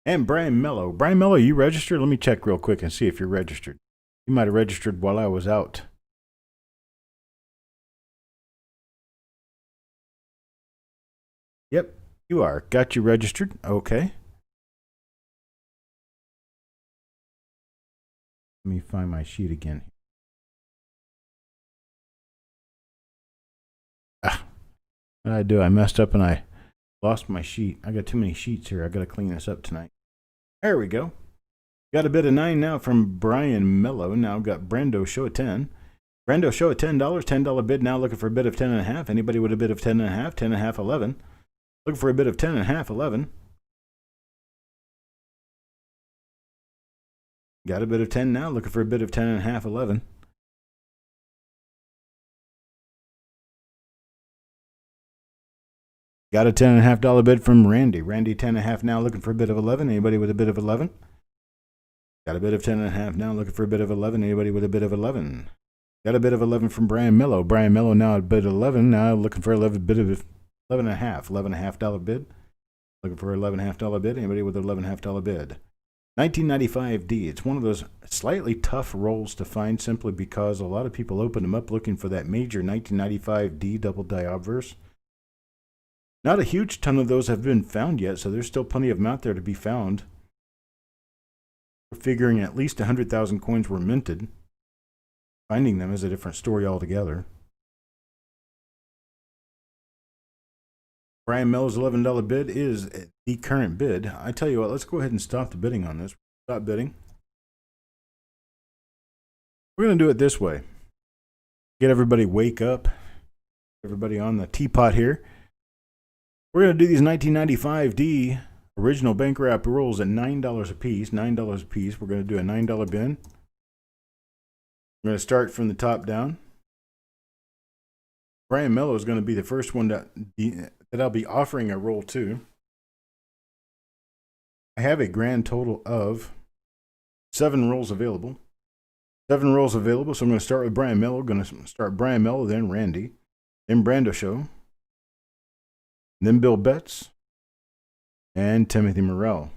Speaker 1: And Brian Mello. Brian Mello, you registered? Let me check real quick and see if you're registered. You might have registered while I was out. Yep, you are. Got you registered. Okay. Let me find my sheet again. What did I do? I messed up and I lost my sheet. I got too many sheets here. I got to clean this up tonight. There we go. Got a bid of 9 now from Brian Mello. Now got Brando Show at 10. Brando Show at $10. $10 bid now. Looking for a bid of 10.5. Anybody with a bid of 10.5? 10.5, 11. Looking for a bid of 10.5, 11. Got a bid of 10 now. Looking for a bid of 10.5, 11. Got a $10.5 bid from Randy. Randy 10.5 now. Looking for a bid of 11. Anybody with a bid of 11? Got a bid of 10.5 now. Looking for a bid of 11. Anybody with a bid of 11? Got a bid of 11 from Brian Mello. Brian Mello now a bid of 11. Now looking for a bid of 11.5. $11.5 bid. Looking for an $11.5 bid. Anybody with an $11.5 bid? 1995D. It's one of those slightly tough rolls to find simply because a lot of people open them up looking for that major 1995D double die obverse. Not a huge ton of those have been found yet, so there's still plenty of them out there to be found. We're figuring at least 100,000 coins were minted. Finding them is a different story altogether. Brian Mello's $11 bid is the current bid. I tell you what, let's go ahead and stop the bidding on this. Stop bidding. We're going to do it this way. Get everybody wake up. Everybody on the teapot here. We're going to do these 1995D original bank wrap rolls at $9 a piece. $9 a piece. We're going to do a $9 bin. We're going to start from the top down. Brian Mello is going to be the first one that I'll be offering a roll to. I have a grand total of 7 rolls available. 7 rolls available, so I'm going to start with Brian Mello. Going to start Brian Mello, then Randy, then Brando Show, then Bill Betts, and Timothy Morell.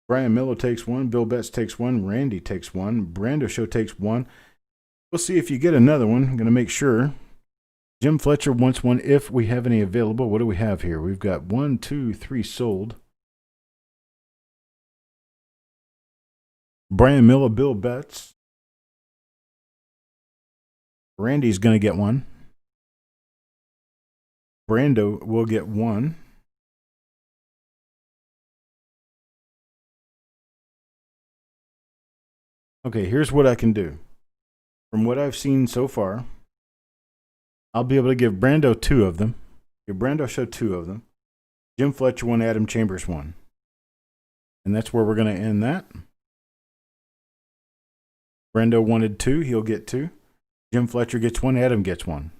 Speaker 1: Brian Mello takes 1, Bill Betts takes 1, Randy takes 1, Brando Show takes 1. We'll see if you get another one. I'm going to make sure. Jim Fletcher wants 1 if we have any available. What do we have here? We've got 1, 2, 3 sold. Brian Mello, Bill Betts. Randy's going to get 1. Brando will get 1. Okay, here's what I can do. From what I've seen so far, I'll be able to give Brando 2 of them. Give Brando Show 2 of them. Jim Fletcher 1, Adam Chambers 1. And that's where we're going to end that. Brando wanted 2, he'll get 2. Jim Fletcher gets 1, Adam gets 1.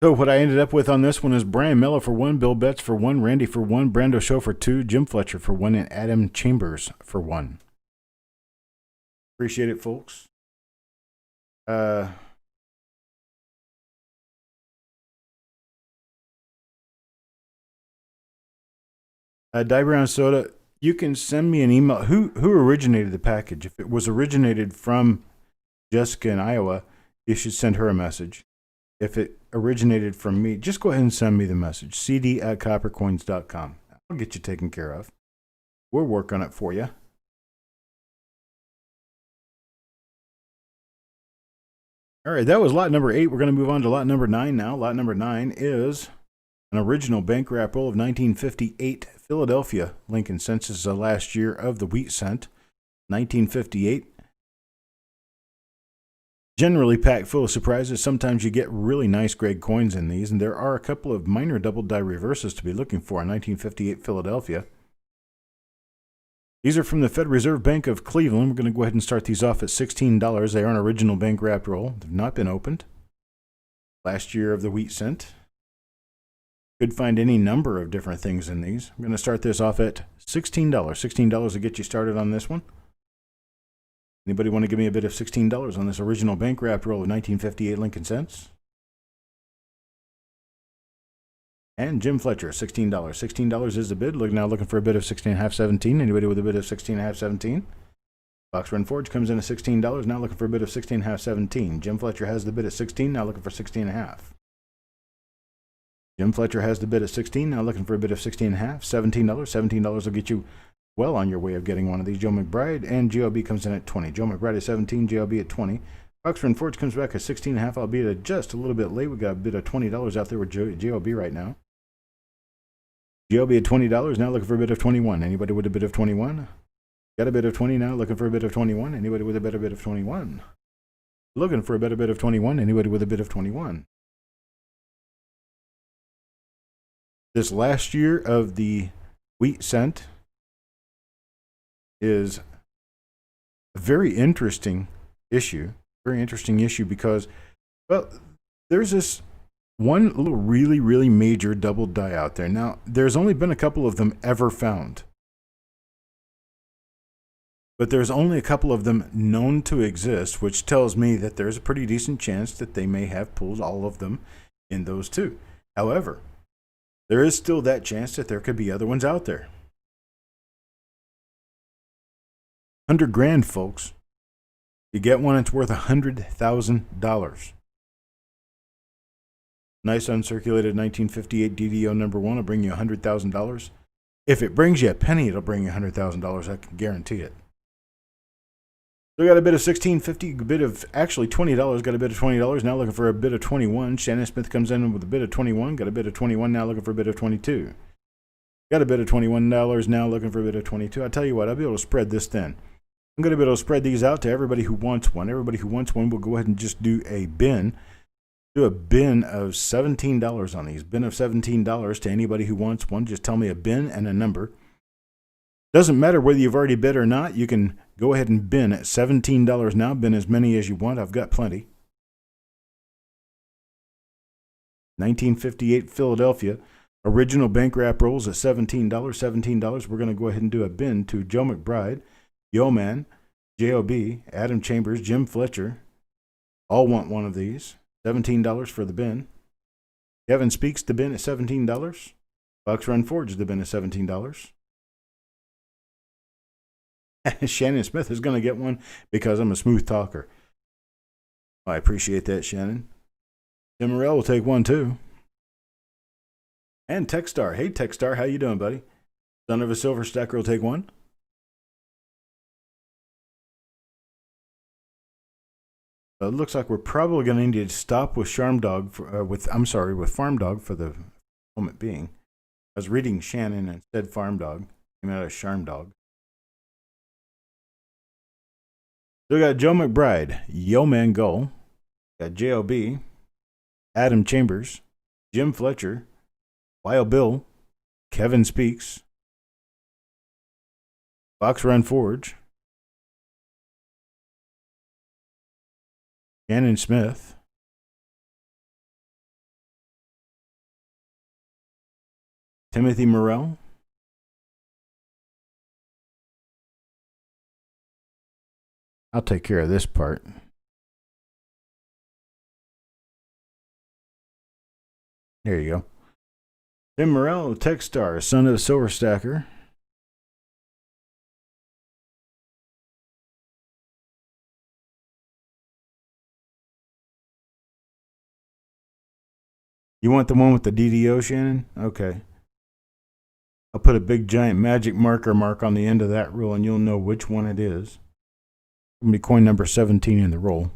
Speaker 1: So what I ended up with on this one is Brian Mello for 1, Bill Betts for 1, Randy for 1, Brando Show for 2, Jim Fletcher for 1, and Adam Chambers for 1. Appreciate it, folks. Die Brown Soda, you can send me an email. Who originated the package? If it was originated from Jessica in Iowa, you should send her a message. If it originated from me, just go ahead and send me the message. cd@coppercoins.com. I'll get you taken care of. We'll work on it for you. All right, that was lot number 8. We're going to move on to lot number 9 now. Lot number 9 is An original bank wrap roll of 1958 Philadelphia Lincoln cents. This is the last year of the wheat cent. 1958. Generally packed full of surprises. Sometimes you get really nice grade coins in these, and there are a couple of minor double die reverses to be looking for in 1958 Philadelphia. These are from the Federal Reserve Bank of Cleveland. We're going to go ahead and start these off at $16. They are an original bank wrapped roll. They've not been opened. Last year of the wheat cent. Could find any number of different things in these. I'm going to start this off at $16. $16 to get you started on this one. Anybody want to give me a bid of $16 on this original bank wrapped roll of 1958 Lincoln cents? And Jim Fletcher, $16. $16 is the bid. Now looking for a bid of $16.5, $17. Anybody with a bid of $16.5, $17? Box Run Forge comes in at $16. Now looking for a bid of $16.5, $17. Jim Fletcher has the bid at $16. Now looking for $16.5. Jim Fletcher has the bid at $16. Now looking for a bid of $16.5, $17. $17 will get you well on your way of getting one of these. Joe McBride and GOB comes in at $20. Joe McBride at $17, GOB at $20. Box Run Forge comes back at $16.5, albeit just a little bit late. We got a bid of $20 out there with GOB right now. GOB at $20, now looking for a bid of $21. Anybody with a bid of $21? Got a bid of $20 now, looking for a bid of $21. Anybody with a better bid of $21? Looking for a better bid of $21. Anybody with a bid of $21? This last year of the wheat cent is a very interesting issue. Very interesting issue because, well, there's this one little really, really major double die out there. Now, there's only been a couple of them ever found. But there's only a couple of them known to exist, which tells me that there's a pretty decent chance that they may have pulled all of them in those two. However, there is still that chance that there could be other ones out there. 100 grand, folks. You get one, it's worth $100,000. Nice uncirculated 1958 DDO number 1 will bring you $100,000. If it brings you a penny, it'll bring you $100,000. I can guarantee it. So we got a bid of $16.50, a bid of actually $20. Got a bid of $20. Now looking for a bid of $21. Shannon Smith comes in with a bid of $21. Got a bid of $21. Now looking for a bid of $22. Got a bid of $21. Now looking for a bid of $22. I tell you what, I'll be able to spread this thin. I'm going to be able to spread these out to everybody who wants one. Everybody who wants one will go ahead and just do a bin. Do a bin of $17 on these. Bin of $17 to anybody who wants one. Just tell me a bin and a number. Doesn't matter whether you've already bid or not. You can go ahead and bin at $17 now. Bin as many as you want. I've got plenty. 1958 Philadelphia. Original bank wrap rolls at $17. $17. We're going to go ahead and do a bin to Joe McBride, Yeoman, JOB, Adam Chambers, Jim Fletcher. All want one of these. $17 for the bin. Kevin Speaks, the bin at $17. Box Run Forge, the bin at $17. Shannon Smith is going to get one because I'm a smooth talker. I appreciate that, Shannon. Tim Morrell will take one too. And Techstar. Hey, Techstar, how you doing, buddy? Son of a Silver Stacker will take one. It looks like we're probably going to need to stop with Farm Dog with the moment being. I was reading Shannon and said Farm Dog. Came out of Sharm Dog. So we got Joe McBride, Yeoman Gull, got JOB, Adam Chambers, Jim Fletcher, Wild Bill, Kevin Speaks, Box Run Forge, Shannon Smith, Timothy Morrell, I'll take care of this part. There you go. Tim Morrell, Techstar, son of a Silver Stacker. You want the one with the DDO, Shannon? Okay. I'll put a big giant magic marker mark on the end of that roll and you'll know which one it is. It's going to be coin number 17 in the roll.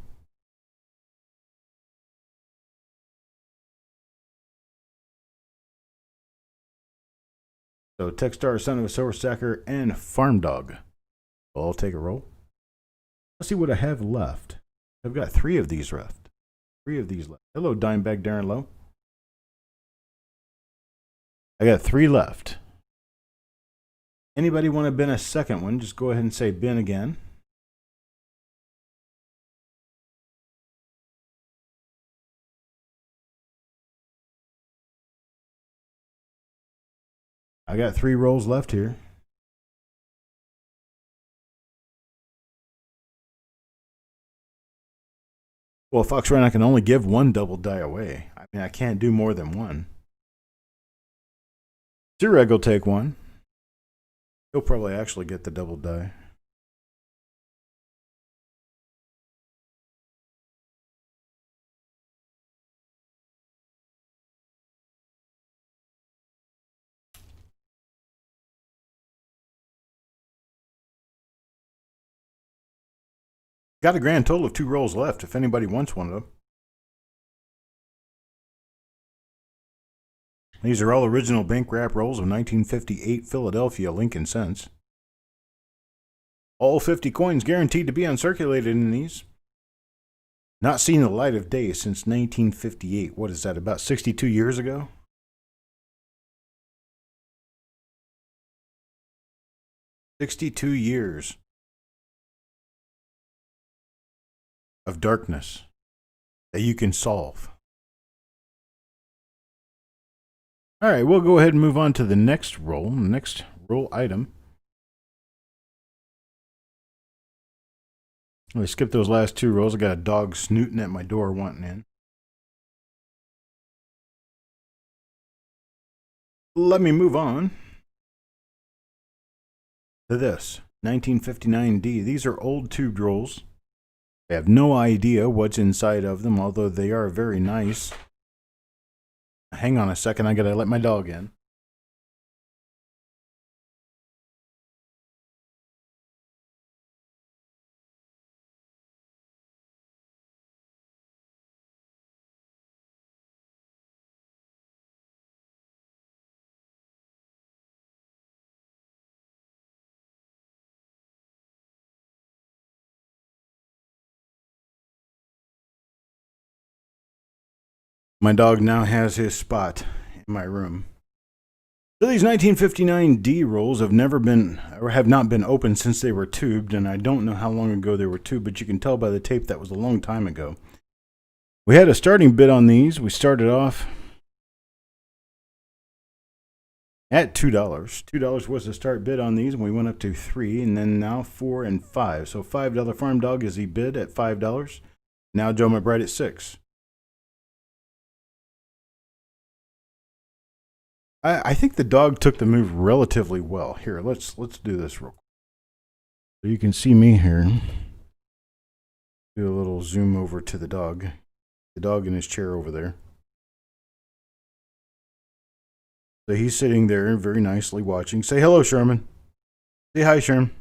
Speaker 1: So Techstar, Son of a Silver Stacker, and Farm Dog. Well, I'll take a roll. Let's see what I have left. I've got 3 of these left. 3 of these left. Hello, Dimebag Darren Lowe. I got 3 left. Anybody want to bin a second one? Just go ahead and say bin again. I got 3 rolls left here. Well, Fox Run, I can only give 1 double die away. I mean, I can't do more than 1. Zureg will take 1. He'll probably actually get the double die. Got a grand total of 2 rolls left if anybody wants one of them. These are all original bank wrap rolls of 1958 Philadelphia Lincoln cents. All 50 coins guaranteed to be uncirculated in these. Not seen the light of day since 1958. What is that, about 62 years ago? "62 years of darkness that you can solve." All right, we'll go ahead and move on to the next roll item. Let me skip those last 2 rolls. I got a dog snooting at my door wanting in. Let me move on to this 1959D. These are old tube rolls. I have no idea what's inside of them, although they are very nice. Hang on a second, I gotta let my dog in. My dog now has his spot in my room. So these 1959D rolls have not been opened since they were tubed, and I don't know how long ago they were tubed, but you can tell by the tape that was a long time ago. We had a starting bid on these. We started off at $2. $2 was the start bid on these, and we went up to 3, and then now 4 and 5. So $5 Farm Dog is the bid at $5. Now Joe McBride at 6. I think the dog took the move relatively well. Here, let's do this real quick. So you can see me here. Do a little zoom over to the dog. The dog in his chair over there. So he's sitting there very nicely watching. Say hello, Sherman. Say hi, Sherman.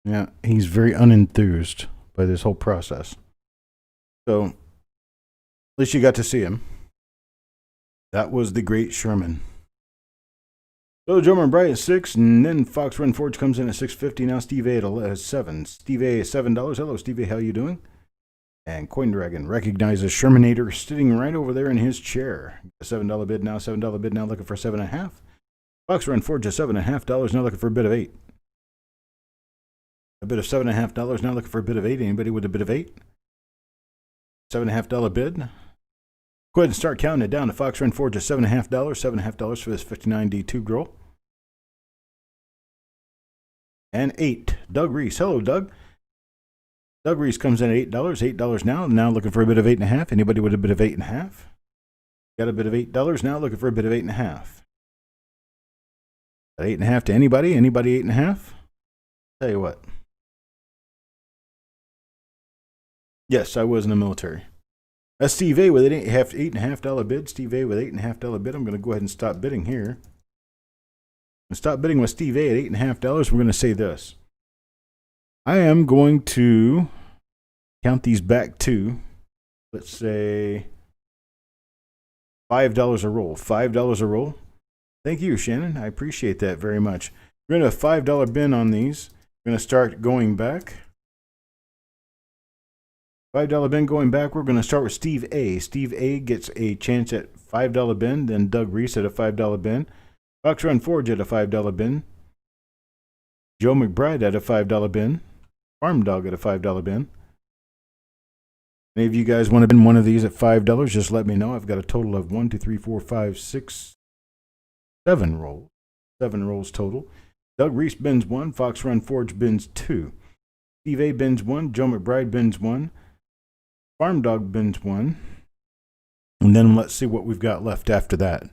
Speaker 1: Yeah, he's very unenthused by this whole process. So, at least you got to see him. That was the great Sherman. So Joe McBride at 6, and then Fox Run Forge comes in at $6.50. Now Steve A at 7. Steve A is $7. Hello, Steve A, how you doing? And Coin Dragon recognizes Shermanator sitting right over there in his chair. $7 bid now, $7 bid now, looking for 7.5. Fox Run Forge at $7.5, now looking for a bid of 8. A bid of $7.5, now looking for a bid of 8. Anybody with a bid of 8? $7.5 bid. Go ahead and start counting it down to Fox Run Forge at $7.5. $7.5 for this 59D tube roll. And 8. Doug Reese. Hello, Doug. Doug Reese comes in at $8. $8 now. Now looking for a bid of 8.5. Anybody with a bid of 8.5? Got a bid of $8 now. Looking for a bid of 8.5. Got 8.5 to anybody? Anybody 8.5? Tell you what. Yes, I was in the military. That's Steve A with an $8.5 bid. Steve A with $8.5 bid. I'm going to go ahead and stop bidding here. And stop bidding with Steve A at $8.5. We're going to say this. I am going to count these back to, let's say, $5 a roll. $5 a roll. Thank you, Shannon. I appreciate that very much. We're going to have a $5 bin on these. We're going to start going back. $5 bin going back. We're going to start with Steve A. Steve A gets a chance at $5 bin. Then Doug Reese at a $5 bin. Fox Run Forge at a $5 bin. Joe McBride at a $5 bin. Farm Dog at a $5 bin. Any of you guys want to bin one of these at $5? Just let me know. I've got a total of 1, 2, 3, 4, 5, 6, 7 rolls. 7 rolls total. Doug Reese bins 1. Fox Run Forge bins 2. Steve A bins 1. Joe McBride bins 1. Farm Dog bins 1. And then let's see what we've got left after that.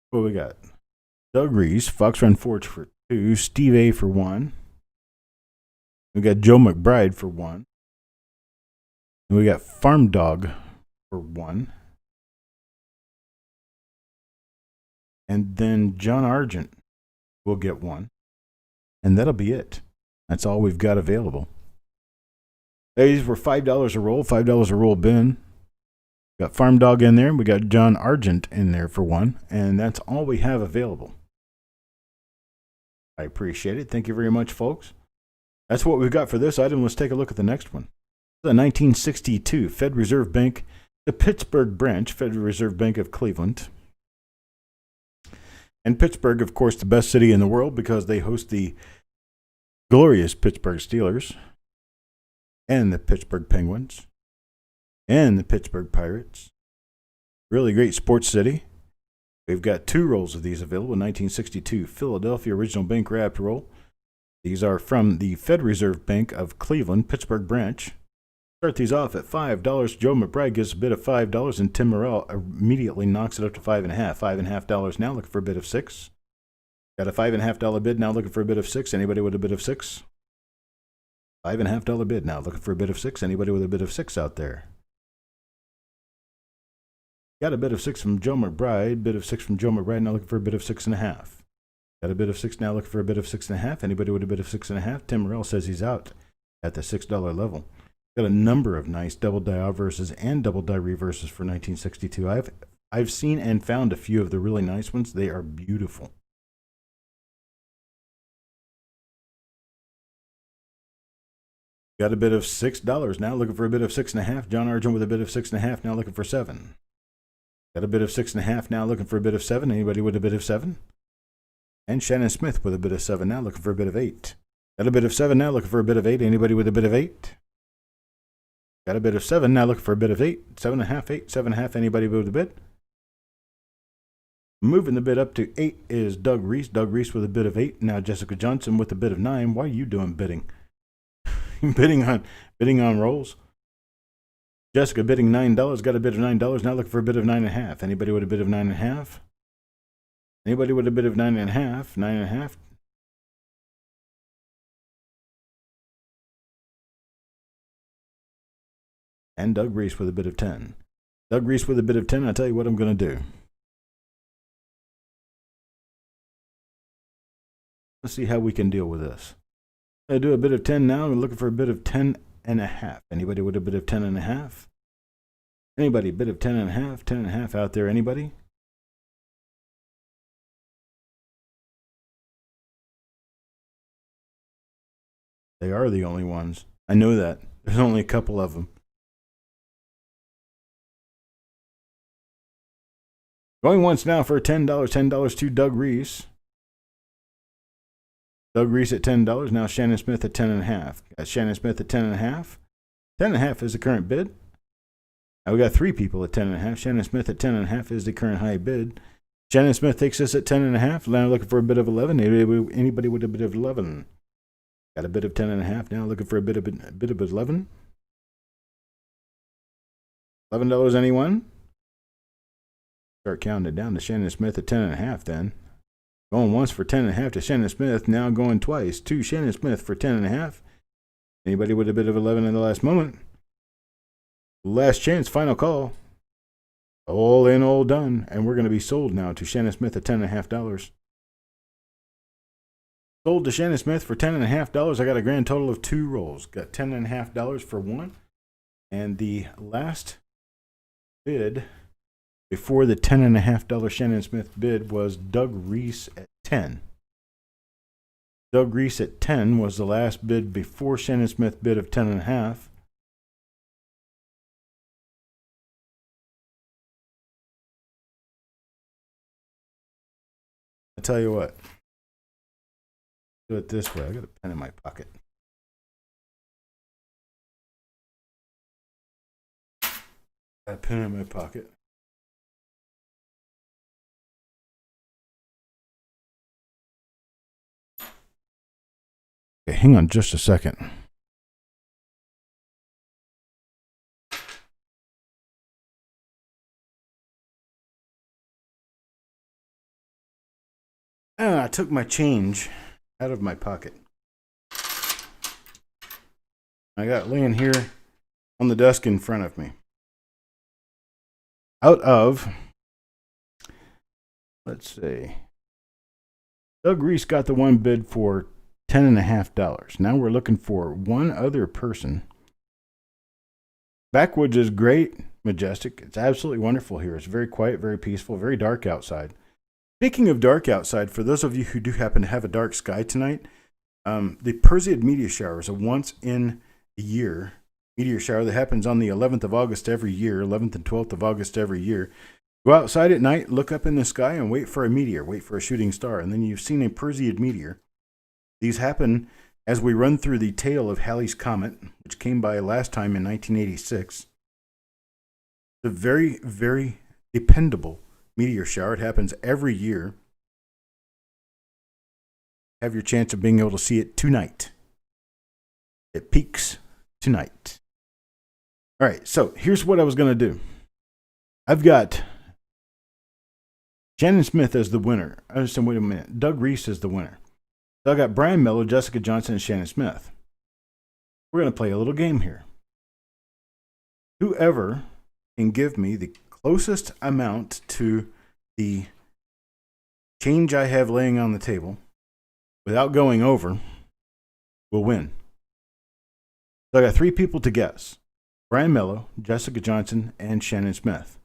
Speaker 1: What we got? Doug Reese, Fox Run Forge for 2, Steve A for 1. We got Joe McBride for 1. And we got Farm Dog for 1. And then John Argent will get 1. And that'll be it. That's all we've got available. These were $5 a roll, $5 a roll bin. Got Farm Dog in there. We got John Argent in there for 1. And that's all we have available. I appreciate it. Thank you very much, folks. That's what we've got for this item. Let's take a look at the next one. The 1962 Fed Reserve Bank, the Pittsburgh branch, Federal Reserve Bank of Cleveland. And Pittsburgh, of course, the best city in the world because they host the glorious Pittsburgh Steelers and the Pittsburgh Penguins and the Pittsburgh Pirates. Really great sports city. We've got 2 rolls of these available. 1962 Philadelphia Original Bank Wrapped Roll. These are from the Fed Reserve Bank of Cleveland, Pittsburgh branch. Start these off at $5. Joe McBride gives a bid of $5, and Tim Morrell immediately knocks it up to $5.5. $5.5 now, looking for a bid of $6. Got a $5.5 bid now, looking for a bid of $6. Anybody with a bid of $6? $5.5 bid now, looking for a bid of $6. Anybody with a bid of $6 out there? Got a bid of $6 from Joe McBride. Bid of $6 from Joe McBride. Now looking for a bid of $6.5. Got a bid of $6 now. Looking for a bid of $6.5. Anybody with a bid of $6.5? Tim Morrell says he's out at the $6 level. Got a number of nice double die obverses and double die reverses for 1962. I've seen and found a few of the really nice ones. They are beautiful. Got a bid of $6 now. Looking for a bid of $6.5. John Argent with a bid of $6.5. Now looking for $7. Got a bid of $6.5 now, looking for a bid of $7. Anybody with a bid of $7? And Shannon Smith with a bid of $7 now, looking for a bid of $8. Got a bid of $7 now, looking for a bid of $8. Anybody with a bid of $8? Got a bid of $7 now, looking for a bid of $8. $7.5, $8, $7.5. Anybody with a bid? Moving the bid up to $8 is Doug Reese. Doug Reese with a bid of $8. Now Jessica Johnson with a bid of $9. Why are you doing bidding? bidding on rolls. Jessica bidding $9, got a bid of $9, now looking for a bid of $9.5. Anybody with a bid of $9.5? Anybody with a bid of $9.5? $9.5. And Doug Reese with a bid of $10. Doug Reese with a bid of $10. I'll tell you what I'm going to do. Let's see how we can deal with this. I do a bid of $10 now. I'm looking for a bid of $10.5. Anybody with a bid of $10.5? Anybody? Bid of $10.5? $10.5 out there? Anybody? They are the only ones. I know that. There's only a couple of them. Going once now for $10. $10 to Doug Reese. Doug Reese at $10. Now Shannon Smith at $10.5. Got Shannon Smith at $10.5. $10.5 is the current bid. Now we got 3 people at $10.5. Shannon Smith at $10.5 is the current high bid. Shannon Smith takes us at $10.5. Now looking for a bid of $11. Anybody with a bid of $11? Got a bid of $10.5. Now looking for a bid of $11. $11 anyone? Start counting it down to Shannon Smith at $10.5 then. Going once for $10.5 to Shannon Smith. Now going twice to Shannon Smith for $10.5. Anybody with a bid of $11 in the last moment? Last chance, final call. All in, all done. And we're going to be sold now to Shannon Smith at $10.50. Sold to Shannon Smith for $10.50. I got a grand total of 2 rolls. Got $10.50 for one. And the last bid before the $10.50 Shannon Smith bid was Doug Reese at 10. Doug Reese at 10 was the last bid before Shannon Smith bid of 10.5. I tell you what, do it this way. I got a pen in my pocket. Got a pen in my pocket. Okay, hang on just a second. I took my change out of my pocket. I got it laying here on the desk in front of me. Out of, let's see, Doug Reese got the one bid for $10.50. Now we're looking for one other person. Backwoods is great, majestic. It's absolutely wonderful here. It's very quiet, very peaceful, very dark outside. Speaking of dark outside, for those of you who do happen to have a dark sky tonight, the Perseid meteor shower is a once in a year meteor shower that happens on the 11th of August every year, 11th and 12th of August every year. Go outside at night, look up in the sky, and wait for a meteor, wait for a shooting star, and then you've seen a Perseid meteor. These happen as we run through the tail of Halley's Comet, which came by last time in 1986. It's a very, very dependable meteor shower. It happens every year. Have your chance of being able to see it tonight. It peaks tonight. All right, so here's what I was going to do. I've got Shannon Smith as the winner. I understand, wait a minute. Doug Reese is the winner. So I got Brian Mello, Jessica Johnson, and Shannon Smith. We're going to play a little game here. Whoever can give me the closest amount to the change I have laying on the table without going over will win. So I got 3 people to guess. Brian Mello, Jessica Johnson, and Shannon Smith.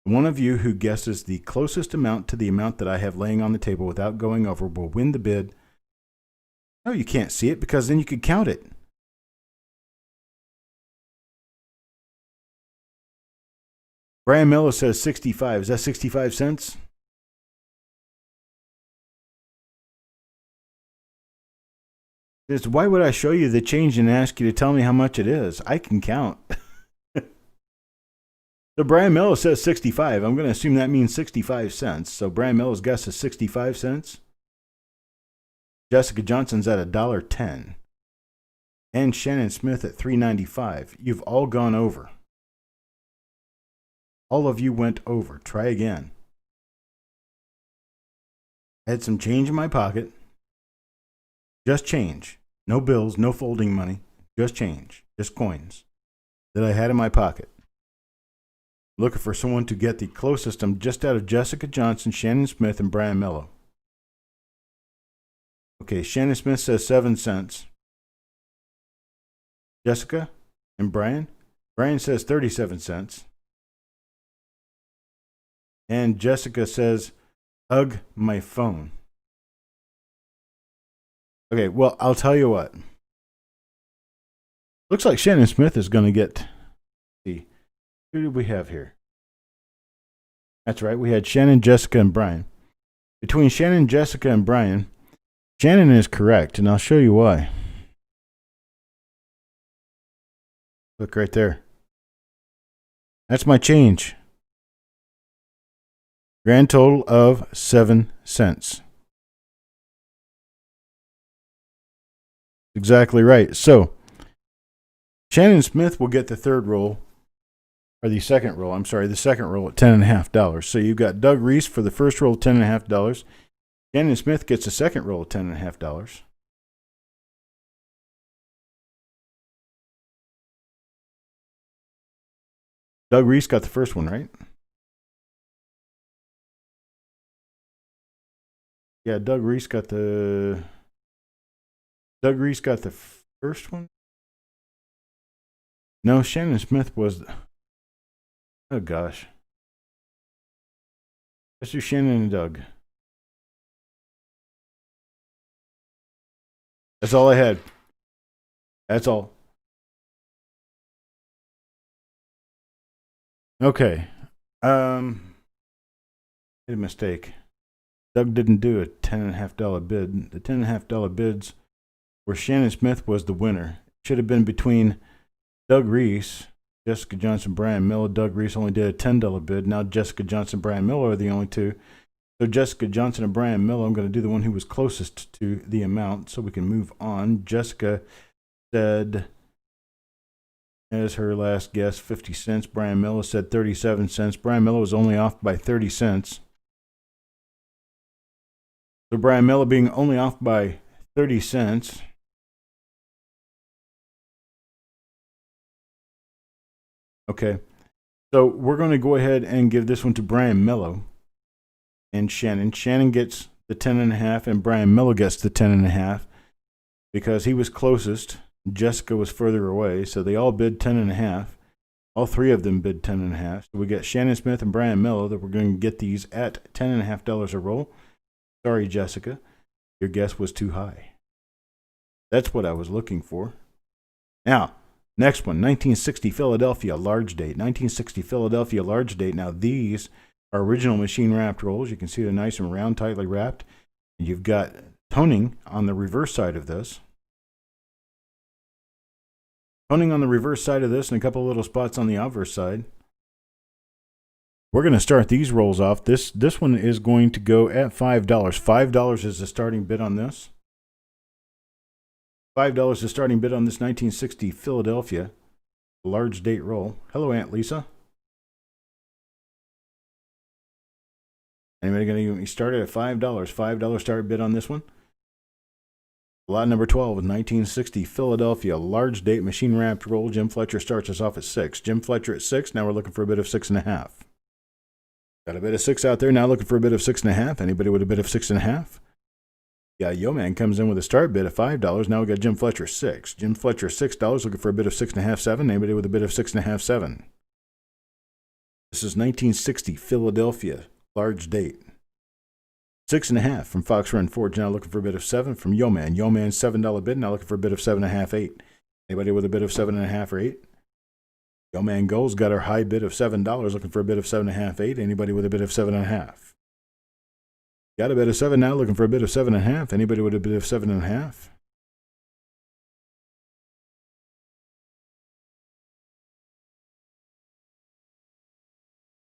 Speaker 1: One of you who guesses the closest amount to the amount that I have laying on the table without going over will win the bid. No, you can't see it because then you could count it. Brian Mello says 65. Is that 65 cents? Just why would I show you the change and ask you to tell me how much it is? I can count. So Brian Mello says 65. I'm going to assume that means 65 cents. So Brian Mello's guess is 65 cents. Jessica Johnson's at $1.10. And Shannon Smith at $3.95. You've all gone over. All of you went over. Try again. I had some change in my pocket. Just change. No bills, no folding money. Just change. Just coins that I had in my pocket. Looking for someone to get the closest. I'm just out of Jessica Johnson, Shannon Smith, and Brian Mello. Okay, Shannon Smith says 7 cents. Jessica and Brian. Brian says 37 cents. And Jessica says, hug my phone. Okay, well, I'll tell you what. Looks like Shannon Smith is going to get the... Who did we have here? That's right, we had Shannon, Jessica, and Brian. Between Shannon, Jessica, and Brian, Shannon is correct, and I'll show you why. Look right there. That's my change. Grand total of 7 cents. Exactly right. So, Shannon Smith will get the third roll, or the second roll, I'm sorry, the second roll at $10.50. So you've got Doug Reese for the first roll at $10.50. Shannon Smith gets the second roll at $10.50. Doug Reese got the first one, right? Yeah, Doug Reese got the first one. No, Shannon Smith was. Oh gosh, let's do Shannon and Doug. That's all I had. That's all. Okay. Made a mistake. Doug didn't do a $10.50 bid. The $10.50 bids where Shannon Smith was the winner. Should have been between Doug Reese, Jessica Johnson, Brian Miller. Doug Reese only did a $10 bid. Now Jessica Johnson, Brian Miller are the only two. So Jessica Johnson and Brian Miller, I'm going to do the one who was closest to the amount so we can move on. Jessica said, as her last guess, 50 cents. Brian Miller said 37 cents. Brian Miller was only off by 30 cents. So Brian Miller being only off by 30 cents. Okay. So we're going to go ahead and give this one to Brian Miller and Shannon. Shannon gets the 10.5 and Brian Miller gets the 10.5 because he was closest. Jessica was further away, so they all bid 10.5. All three of them bid 10.5. So we got Shannon Smith and Brian Miller that we're going to get these at $10.5 a roll. Sorry, Jessica, your guess was too high. That's what I was looking for. Now, next one, 1960 Philadelphia large date. 1960 Philadelphia large date. Now these are original machine wrapped rolls. You can see they're nice and round, tightly wrapped. And you've got toning on the reverse side of this. Toning on the reverse side of this and a couple of little spots on the obverse side. We're going to start these rolls off. This one is going to go at $5. $5 is the starting bid on this. $5 is the starting bid on this 1960 Philadelphia large date roll. Hello, Aunt Lisa. Anybody going to get me started at $5? $5 start bid on this one. Lot number 12 is 1960 Philadelphia large date machine wrapped roll. Jim Fletcher starts us off at 6. Jim Fletcher at 6. Now we're looking for a bid of 6.5. Got a bid of 6 out there. Now looking for a bid of 6.5. Anybody with a bid of 6.5? Yeah, Yo Man comes in with a start bid of $5. Now we got Jim Fletcher 6. Jim Fletcher $6 looking for a bid of 6.5, 7. Anybody with a bid of 6.5, 7? This is 1960 Philadelphia large date. 6.5 from Fox Run Forge. Now looking for a bid of 7 from Yo Man. Yo Man $7 bid. Now looking for a bid of 7.5, 8. Anybody with a bid of 7.5 or 8? Yo Man Gold's got our high bid of $7, looking for a bid of 7.5, 8. Anybody with a bid of 7.5? Got a bid of 7 now, looking for a bid of 7.5. Anybody with a bid of 7.5?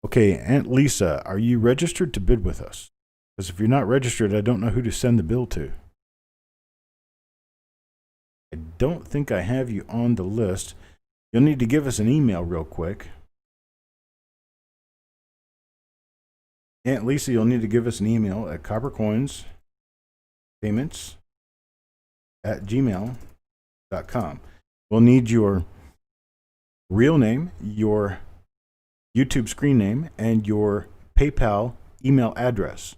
Speaker 1: Okay, Aunt Lisa, are you registered to bid with us? Because if you're not registered, I don't know who to send the bill to. I don't think I have you on the list. You'll need to give us an email real quick. Aunt Lisa, you'll need to give us an email at Coppercoins payments at gmail.com. We'll need your real name, your YouTube screen name, and your PayPal email address.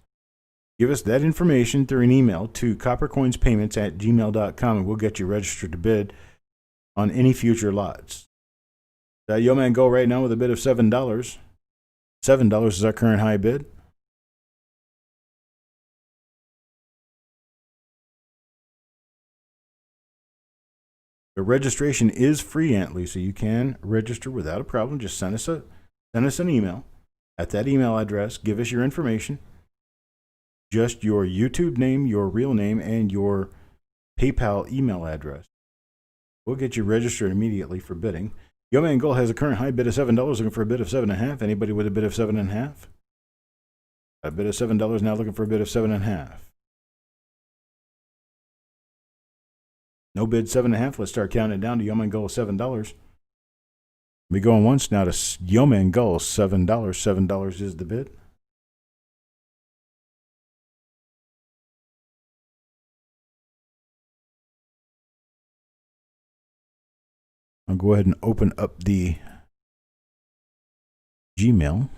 Speaker 1: Give us that information through an email to coppercoinspayments at gmail.com, and we'll get you registered to bid on any future lots. Yo Man Go right now with a bid of $7. $7 is our current high bid. The registration is free, Aunt Lisa. You can register without a problem. Just send us an email. At that email address, give us your information. Just your YouTube name, your real name, and your PayPal email address. We'll get you registered immediately for bidding. Yo Man Gold has a current high bid of $7, looking for a bid of 7.5. Anybody with a bid of 7.5? A bid of $7 now, looking for a bid of 7.5. No bid 7.5. Let's start counting down to Yo Man Gold $7. We going once now to Yo Man Gold $7. $7 is the bid. I'll go ahead and open up the Gmail.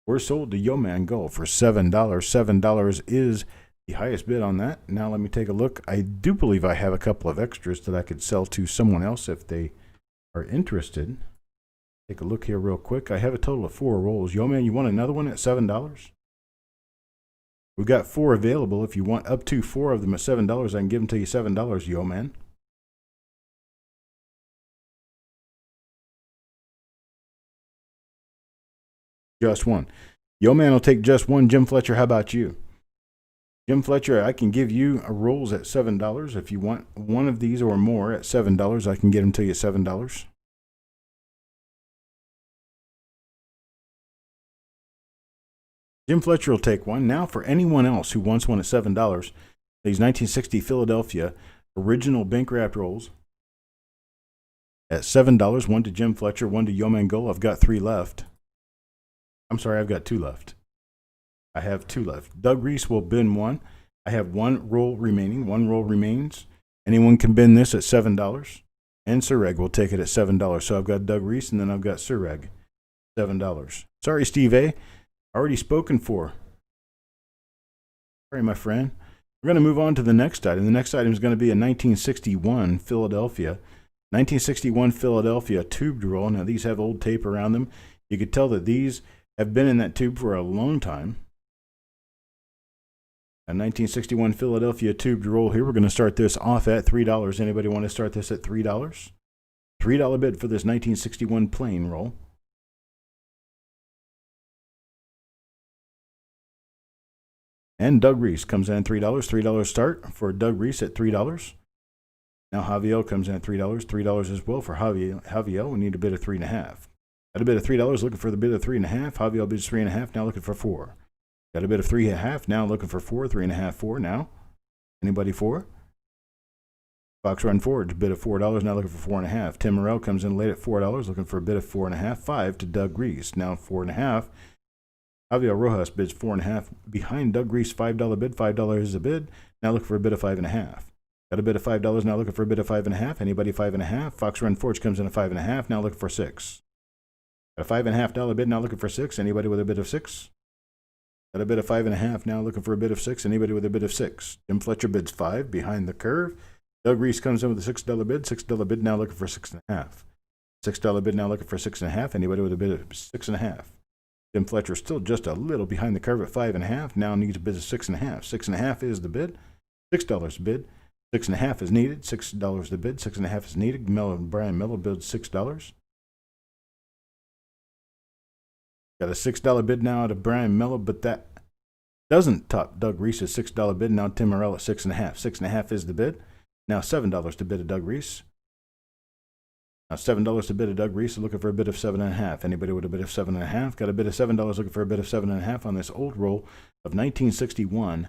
Speaker 1: We're sold to Yo Man Go for $7. $7 is the highest bid on that. Now let me take a look. I do believe I have a couple of extras that I could sell to someone else if they are interested. Take a look here real quick. I have a total of 4 rolls. Yo Man, you want another one at $7? We've got 4 available. If you want up to 4 of them at $7, I can give them to you $7, Yo Man. Just one. Yo Man will take just one. Jim Fletcher, how about you? Jim Fletcher, I can give you rolls at $7. If you want one of these or more at $7, I can get them to you at $7. Jim Fletcher will take one. Now, for anyone else who wants one at $7, these 1960 Philadelphia original bank wrapped rolls at $7. One to Jim Fletcher, one to Yo Man Go. I've got 3 left. I'm sorry, I've got 2 left. I have 2 left. Doug Reese will bin one. I have 1 roll remaining. 1 roll remains. Anyone can bin this at $7. And Surreg will take it at $7. So I've got Doug Reese, and then I've got Surreg, $7. Sorry, Steve A. Already spoken for. Sorry, my friend. We're going to move on to the next item. The next item is going to be a 1961 Philadelphia. 1961 Philadelphia tubed roll. Now, these have old tape around them. You could tell that these have been in that tube for a long time. A 1961 Philadelphia tubed roll here. We're going to start this off at $3. Anybody want to start this at $3? $3 bid for this 1961 plain roll. And Doug Reese comes in at $3. $3 start for Doug Reese at $3. Now Javier comes in at $3. $3 as well for Javier. We need a bid of 3.5. Got a bid of $3, looking for the bid of 3.5. Javier bids 3.5, now looking for 4. Got a bid of 3.5, now looking for 4. 3.5, 4 now. Anybody 4? Fox Run Forge, bid of $4, now looking for 4.5. Tim Morrell comes in late at $4, looking for a bid of 4.5. 5 to Doug Reese, now 4.5. Javier Rojas bids 4.5. Behind Doug Reese, $5 bid. $5 is a bid. Now looking for a bid of 5.5. Got a bid of $5, now looking for a bid of 5.5. Anybody 5.5? Fox Run Forge comes in at 5.5, now looking for 6. Got a $5.5 bid, now looking for 6. Anybody with a bid of 6? Got a bid of 5.5, now looking for a bid of 6. Anybody with a bid of 6? Jim Fletcher bids 5, behind the curve. Doug Reese comes in with a $6 bid. $6 bid, now looking for 6.5. $6 bid, now looking for 6.5. Anybody with a bid of 6.5? Jim Fletcher still just a little behind the curve at 5.5. Now needs a bid of 6.5. 6.5 is the bid. $6 bid. 6.5 is needed. $6 the bid. 6.5 is needed. Brian Mello bids $6. Got a $6 bid now out of Brian Mello, but that doesn't top Doug Reese's $6 bid. Now Tim Morrell at 6.5. 6.5 is the bid. Now $7 to bid of Doug Reese. Now $7 to bid of Doug Reese, looking for a bid of 7.5. Anybody with a bid of 7.5? Got a bid of $7, looking for a bid of 7.5 on this old roll of 1961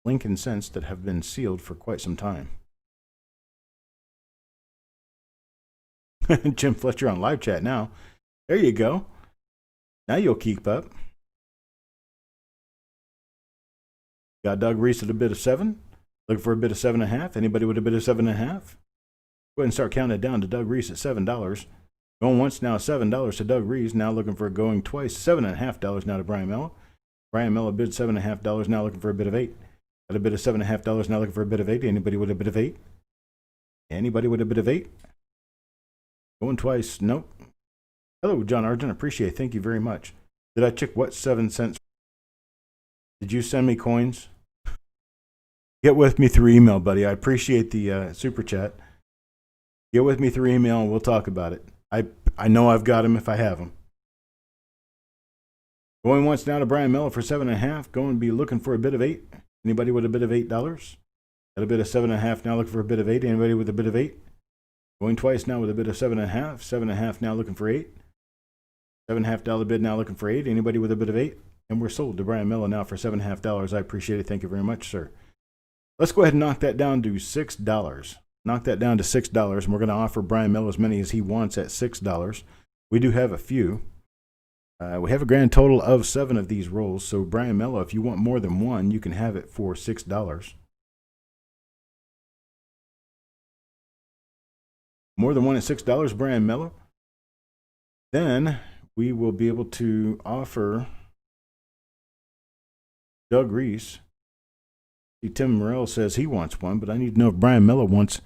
Speaker 1: Lincoln cents that have been sealed for quite some time. Jim Fletcher on live chat now. There you go. Now you'll keep up. Got Doug Reese at a bid of 7. Looking for a bid of 7.5. Anybody with a bid of 7.5? Go ahead and start counting it down to Doug Reese at $7. Going once now, $7 to Doug Reese. Now looking for going twice, $7.5 now to Brian Mello. Brian Mello bid $7.5. Now looking for a bid of 8. Got a bid of $7.5. Now looking for a bid of 8. Anybody with a bid of 8? Anybody with a bid of 8? Going twice. Nope. Hello, John Argent. Appreciate it. Thank you very much. Did I check what 7 cents? Did you send me coins? Get with me through email, buddy. I appreciate the super chat. Get with me through email and we'll talk about it. I know I've got them if I have them. Going once now to Brian Mello for 7.5. Going to be looking for a bid of 8. Anybody with a bid of $8? Got a bid of 7.5 now looking for a bid of 8. Anybody with a bid of 8? Going twice now with a bid of 7.5. 7.5 now looking for 8. $7.5 bid now looking for 8. Anybody with a bid of 8? And we're sold to Brian Mello now for $7.5. I appreciate it. Thank you very much, sir. Let's go ahead and knock that down to $6. Knock that down to $6, and we're going to offer Brian Mello as many as he wants at $6. We do have a few. We have a grand total of 7 of these rolls. So Brian Mello, if you want more than one, you can have it for $6. More than one at $6, Brian Mello. Then we will be able to offer Doug Reese. See, Tim Morrell says he wants one, but I need to know if Brian Miller wants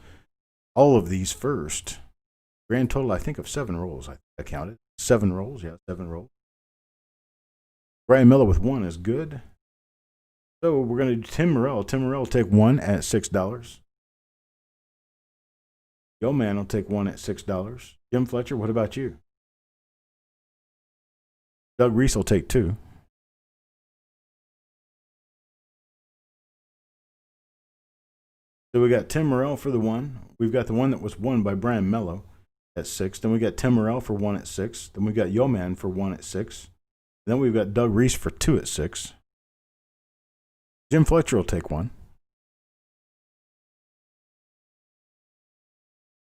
Speaker 1: all of these first. Grand total, I think, of 7 rolls. I counted 7 rolls. Yeah, 7 rolls. Brian Miller with 1 is good. So we're going to do Tim Morrell. Tim Morrell will take 1 at $6. Yo Man will take 1 at $6. Jim Fletcher, what about you? Doug Reese will take 2. So we got Tim Morrell for the 1. We've got the one that was won by Brian Mello at 6. Then we got Tim Morrell for 1 at 6. Then we got Yo Man for 1 at 6. Then we've got Doug Reese for 2 at 6. Jim Fletcher will take 1.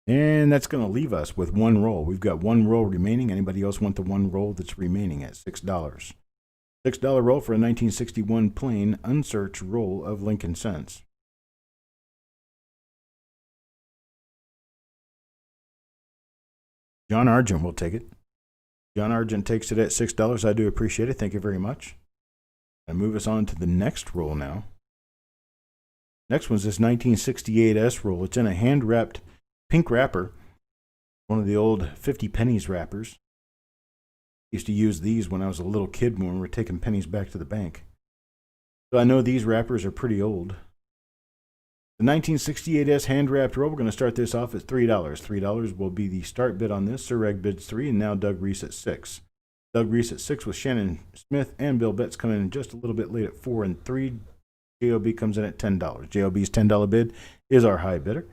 Speaker 1: And that's going to leave us with 1 roll. We've got 1 roll remaining. Anybody else want the 1 roll that's remaining at $6? $6 roll for a 1961 plain unsearched roll of Lincoln cents. John Argent will take it. John Argent takes it at $6. I do appreciate it. Thank you very much. I move us on to the next roll now. Next one's this 1968S roll. It's in a hand-wrapped pink wrapper, one of the old 50 pennies wrappers. I used to use these when I was a little kid when we were taking pennies back to the bank. So I know these wrappers are pretty old. The 1968S hand-wrapped roll, we're going to start this off at $3. $3 will be the start bid on this. Sir Reg bids 3, and now Doug Reese at 6. Doug Reese at 6 with Shannon Smith and Bill Betts coming in just a little bit late at 4 and 3. JOB comes in at $10. JOB's $10 bid is our high bidder.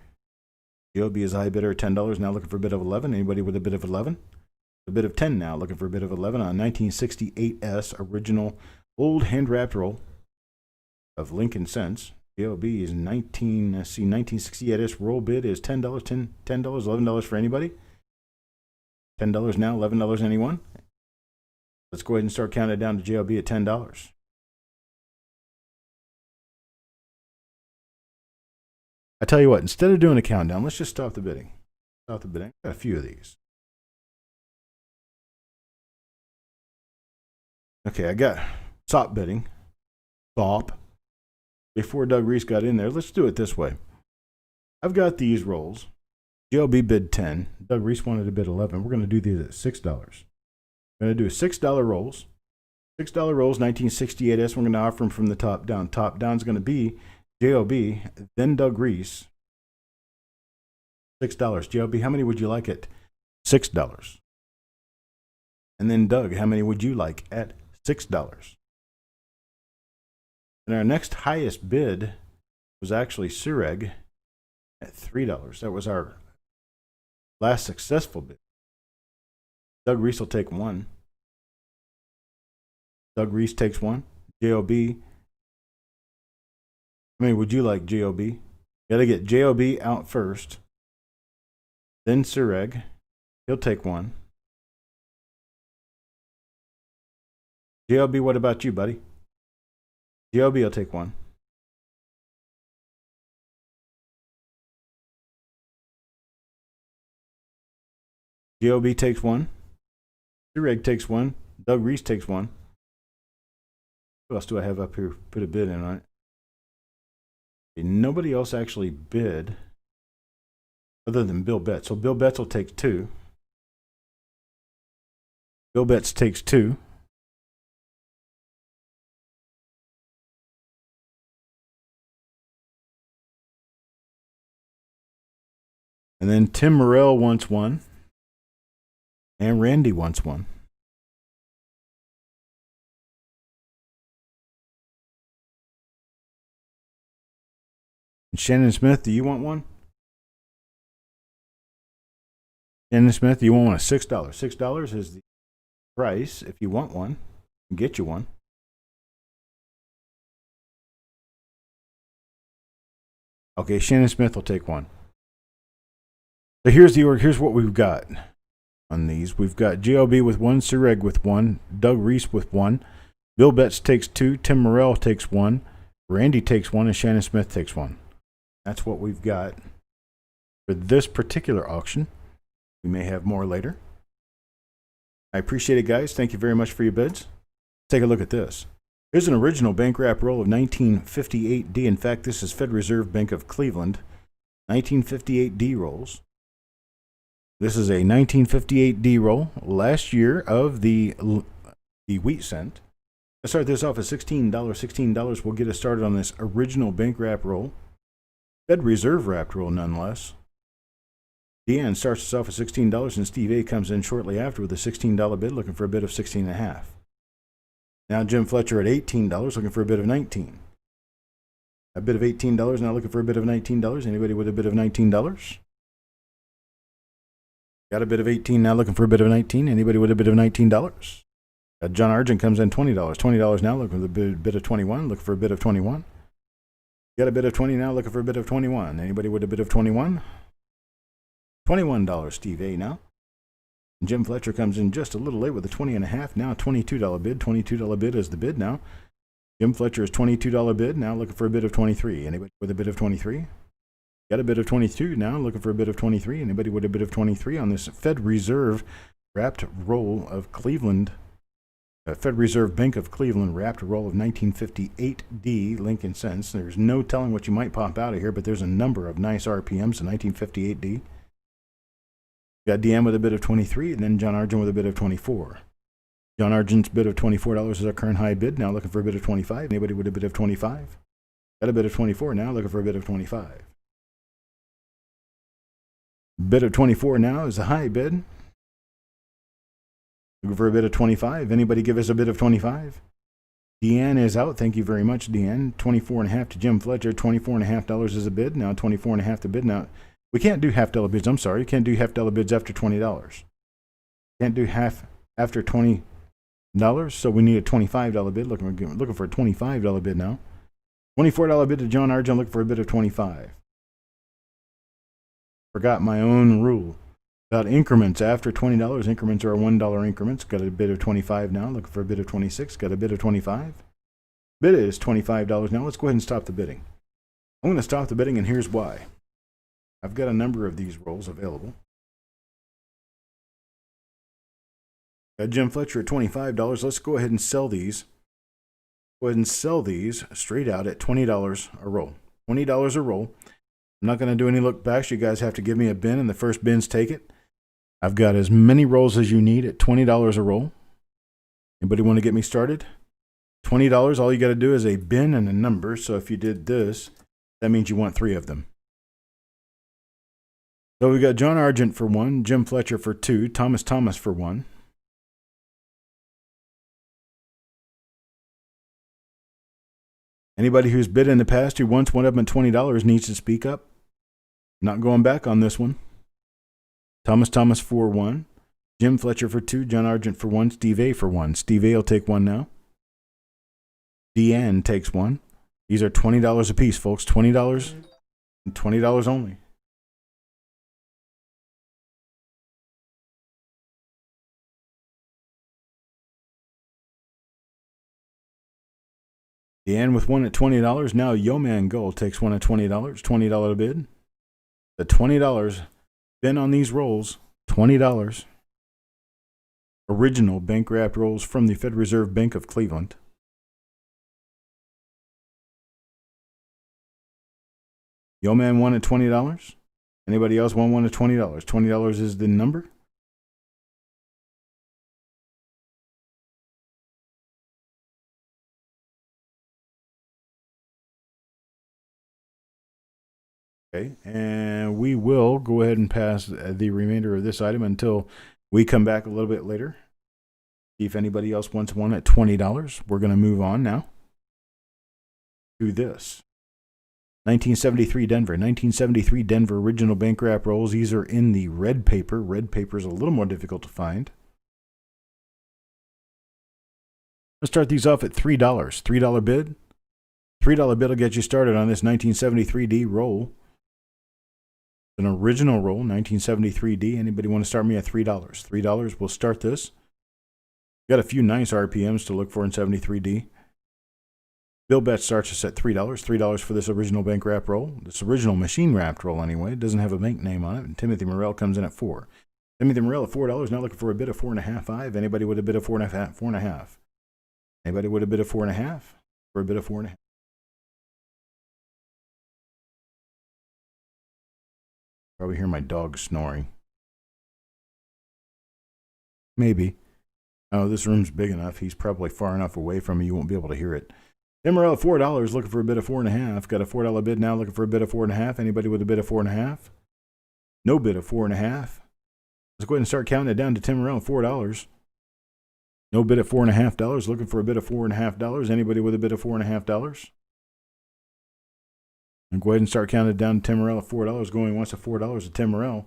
Speaker 1: JOB is a high bidder at $10, now looking for a bid of 11. Anybody with a bid of 11? A bid of 10 now, looking for a bid of 11 on 1968S original old hand-wrapped roll of Lincoln cents. JOB is 1968S roll bid is $10, $10, $11 for anybody. $10 now, $11 anyone. Let's go ahead and start counting it down to JOB at $10. I tell you what, instead of doing a countdown, let's just stop the bidding. Stop the bidding. Got a few of these. Okay, I got stop bidding. Stop. Before Doug Reese got in there, let's do it this way. I've got these rolls. JLB bid 10. Doug Reese wanted to bid 11. We're going to do these at $6. We're going to do $6 rolls. $6 rolls, 1968S. We're going to offer them from the top down. Top down is going to be JLB, then Doug Reese. $6. JLB, how many would you like at $6? And then Doug, how many would you like at $6? And our next highest bid was actually Sureg at $3. That was our last successful bid. Doug Reese will take 1. Doug Reese takes 1. JOB. How many would you like, JOB? You got to get JOB out first. Then Sureg. He'll take 1. JLB, what about you, buddy? JLB will take 1. JLB takes 1. Sureg takes 1. Doug Reese takes 1. Who else do I have up here? Put a bid in on it. Okay, nobody else actually bid other than Bill Betts. So Bill Betts will take 2. Bill Betts takes 2. And then Tim Morrell wants 1. And Randy wants 1. And Shannon Smith, do you want 1? Shannon Smith, do you want 1 at $6? $6 is the price if you want 1. I'll get you 1. Okay, Shannon Smith will take 1. So here's what we've got on these. We've got JLB with 1, Sureg with 1, Doug Reese with 1, Bill Betts takes 2, Tim Morrell takes 1, Randy takes 1, and Shannon Smith takes 1. That's what we've got for this particular auction. We may have more later. I appreciate it, guys. Thank you very much for your bids. Take a look at this. Here's an original bank wrap roll of 1958D. In fact, this is Fed Reserve Bank of Cleveland. 1958D rolls. This is a 1958D roll last year of the wheat cent. Let's start this off at $16. $16 will get us started on this original bank wrap roll. Fed Reserve wrapped roll nonetheless. Deanne starts us off at $16, and Steve A comes in shortly after with a $16 bid, looking for a bid of $16.50. Now Jim Fletcher at $18, looking for a bid of $19. A bid of $18, now looking for a bid of $19. Anybody with a bid of $19? Got a bid of $18, now looking for a bid of $19. Anybody with a bid of $19? John Argent comes in $20. $20 now, looking for a bid of $21. Looking for a bid of $21. Got a bid of $20 now, looking for a bid of $21. Anybody with a bid of $21? $21, Steve A now. Jim Fletcher comes in just a little late with a $20.50. Now $22 bid. $22 bid is the bid now. Jim Fletcher is $22 bid. Now looking for a bid of $23. Anybody with a bid of $23? Got a bid of $22 now. Looking for a bid of $23. Anybody with a bid of $23 on this Fed Reserve wrapped roll of Cleveland? Fed Reserve Bank of Cleveland wrapped roll of 1958D Lincoln cents. There's no telling what you might pop out of here, but there's a number of nice RPMs in 1958D. Got DM with a bid of 23, and then John Argent with a bid of 24. John Argent's bid of $24 is our current high bid. Now looking for a bid of 25. Anybody with a bid of 25? Got a bid of 24 now, looking for a bid of 25. Bid of 24 now is a high bid. Looking for a bid of 25. Anybody give us a bid of 25? Deanne is out. Thank you very much, Deanne. 24.5 to Jim Fletcher. $24.50 is a bid. Now 24.5 to bid. Now we can't do half-dollar bids. I'm sorry. You can't do half-dollar bids after $20. Can't do half after $20. So we need a $25 bid. Looking for a $25 bid now. $24 bid to John Argent. Looking for a bid of 25. Forgot my own rule about increments. After $20, increments are $1 increments. Got a bid of 25 now. Looking for a bid of 26. Got a bid of 25. Bid is $25 now. Let's go ahead and stop the bidding. I'm going to stop the bidding, and here's why. I've got a number of these rolls available. Got Jim Fletcher at $25. Let's go ahead and sell these. Go ahead and sell these straight out at $20 a roll. $20 a roll. I'm not going to do any look backs. You guys have to give me a bin, and the first bins take it. I've got as many rolls as you need at $20 a roll. Anybody want to get me started? $20, all you got to do is a bin and a number. So if you did this, that means you want 3 of them. So we got John Argent for 1, Jim Fletcher for 2, Thomas for 1. Anybody who's bid in the past who once went up at $20 needs to speak up. Not going back on this one. Thomas for 1, Jim Fletcher for 2, John Argent for 1, Steve A for 1. Steve A will take 1 now. Deanne takes 1. These are $20 a piece, folks. $20 and $20 only. Deanne with 1 at $20. Now Yeoman Gold takes 1 at $20. $20 bid. The $20 bin on these rolls, $20. Original bank wrapped rolls from the Fed Reserve Bank of Cleveland. Yeoman 1 at $20. Anybody else want 1 at $20? $20 is the number. Okay, and we will go ahead and pass the remainder of this item until we come back a little bit later. See if anybody else wants 1 at $20. We're going to move on now to this. 1973 Denver. 1973 Denver original bank wrap rolls. These are in the red paper. Red paper is a little more difficult to find. Let's start these off at $3. $3 bid. $3 bid will get you started on this 1973D roll. An original roll, 1973D. Anybody want to start me at $3? $3, we'll start this. Got a few nice RPMs to look for in 73D. Bill Bet starts us at $3. $3 for this original bank wrap roll. This original machine wrapped roll anyway. It doesn't have a bank name on it. And Timothy Morrell comes in at $4. Timothy Morrell at $4, now looking for a bid of $4.50. Anybody with a bid of $4.50? Anybody with a bid of 4.5? For a bid of 4.5. Probably hear my dog snoring. Maybe. Oh, this room's big enough. He's probably far enough away from me you won't be able to hear it. Tim Morrell at $4, looking for a bid of 4.5. Got a $4 bid now, looking for a bid of 4.5. Anybody with a bid of 4.5? No bid of 4.5. Let's go ahead and start counting it down to Tim Morrell at $4. No bid at $4.5. Looking for a bid of $4.5. Anybody with a bid of $4.5? And go ahead and start counting it down to Tim Morrell at $4. Going once at $4 to Tim Morrell.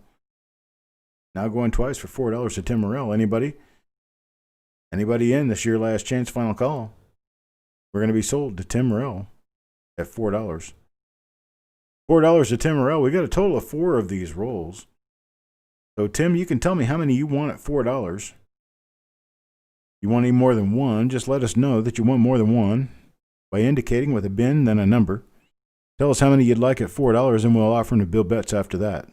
Speaker 1: Now going twice for $4 to Tim Morrell. Anybody? Anybody in? This is your last chance, final call. We're going to be sold to Tim Morrell at $4. $4 to Tim Morrell. We got a total of 4 of these rolls. So, Tim, you can tell me how many you want at $4. You want any more than one, just let us know that you want more than one by indicating with a bin, then a number. Tell us how many you'd like at $4, and we'll offer them to Bill Betts after that.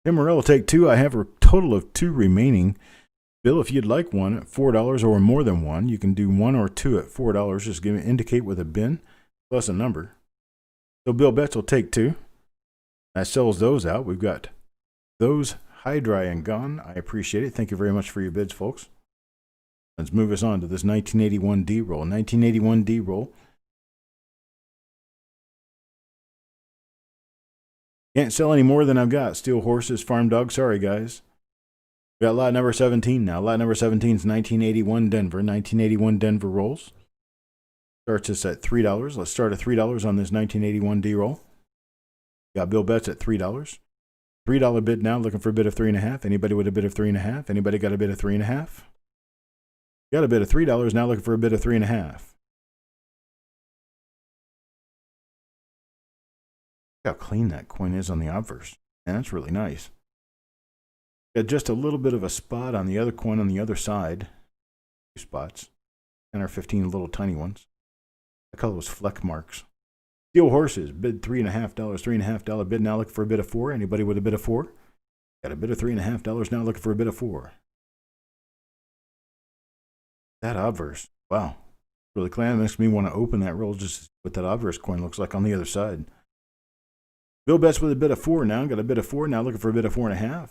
Speaker 1: Tim Morrell will take 2. I have a total of 2 remaining. Bill, if you'd like one at $4 or more than one, you can do 1 or 2 at $4. Just indicate with a bin plus a number. So Bill Betts will take 2. That sells those out. We've got those high, dry, and gone. I appreciate it. Thank you very much for your bids, folks. Let's move us on to this 1981 D-roll. 1981 D-roll. Can't sell any more than I've got. Steel Horses, Farm Dog. Sorry, guys. We got lot number 17 now. Lot number 17 is 1981 Denver. 1981 Denver rolls. Starts us at $3. Let's start at $3 on this 1981 D-roll. Got Bill Betts at $3. $3 bid now, looking for a bid of 3.5. Anybody with a bid of 3.5? Anybody got a bid of 3.5? Got a bid of $3 now, looking for a bid of 3.5. Look how clean that coin is on the obverse. Man, that's really nice. Got just a little bit of a spot on the other coin on the other side. 2 spots. 10 or 15 little tiny ones. I call those fleck marks. Steel Horses, bid $3.5. $3.5 bid now, looking for a bid of 4. Anybody with a bid of 4? Got a bid of $3.5 now, looking for a bid of 4. That obverse, wow. Really clean. It makes me want to open that roll just to see what that obverse coin looks like on the other side. Bill Betts with a bid of 4 now. Got a bid of 4 now, looking for a bid of 4.5.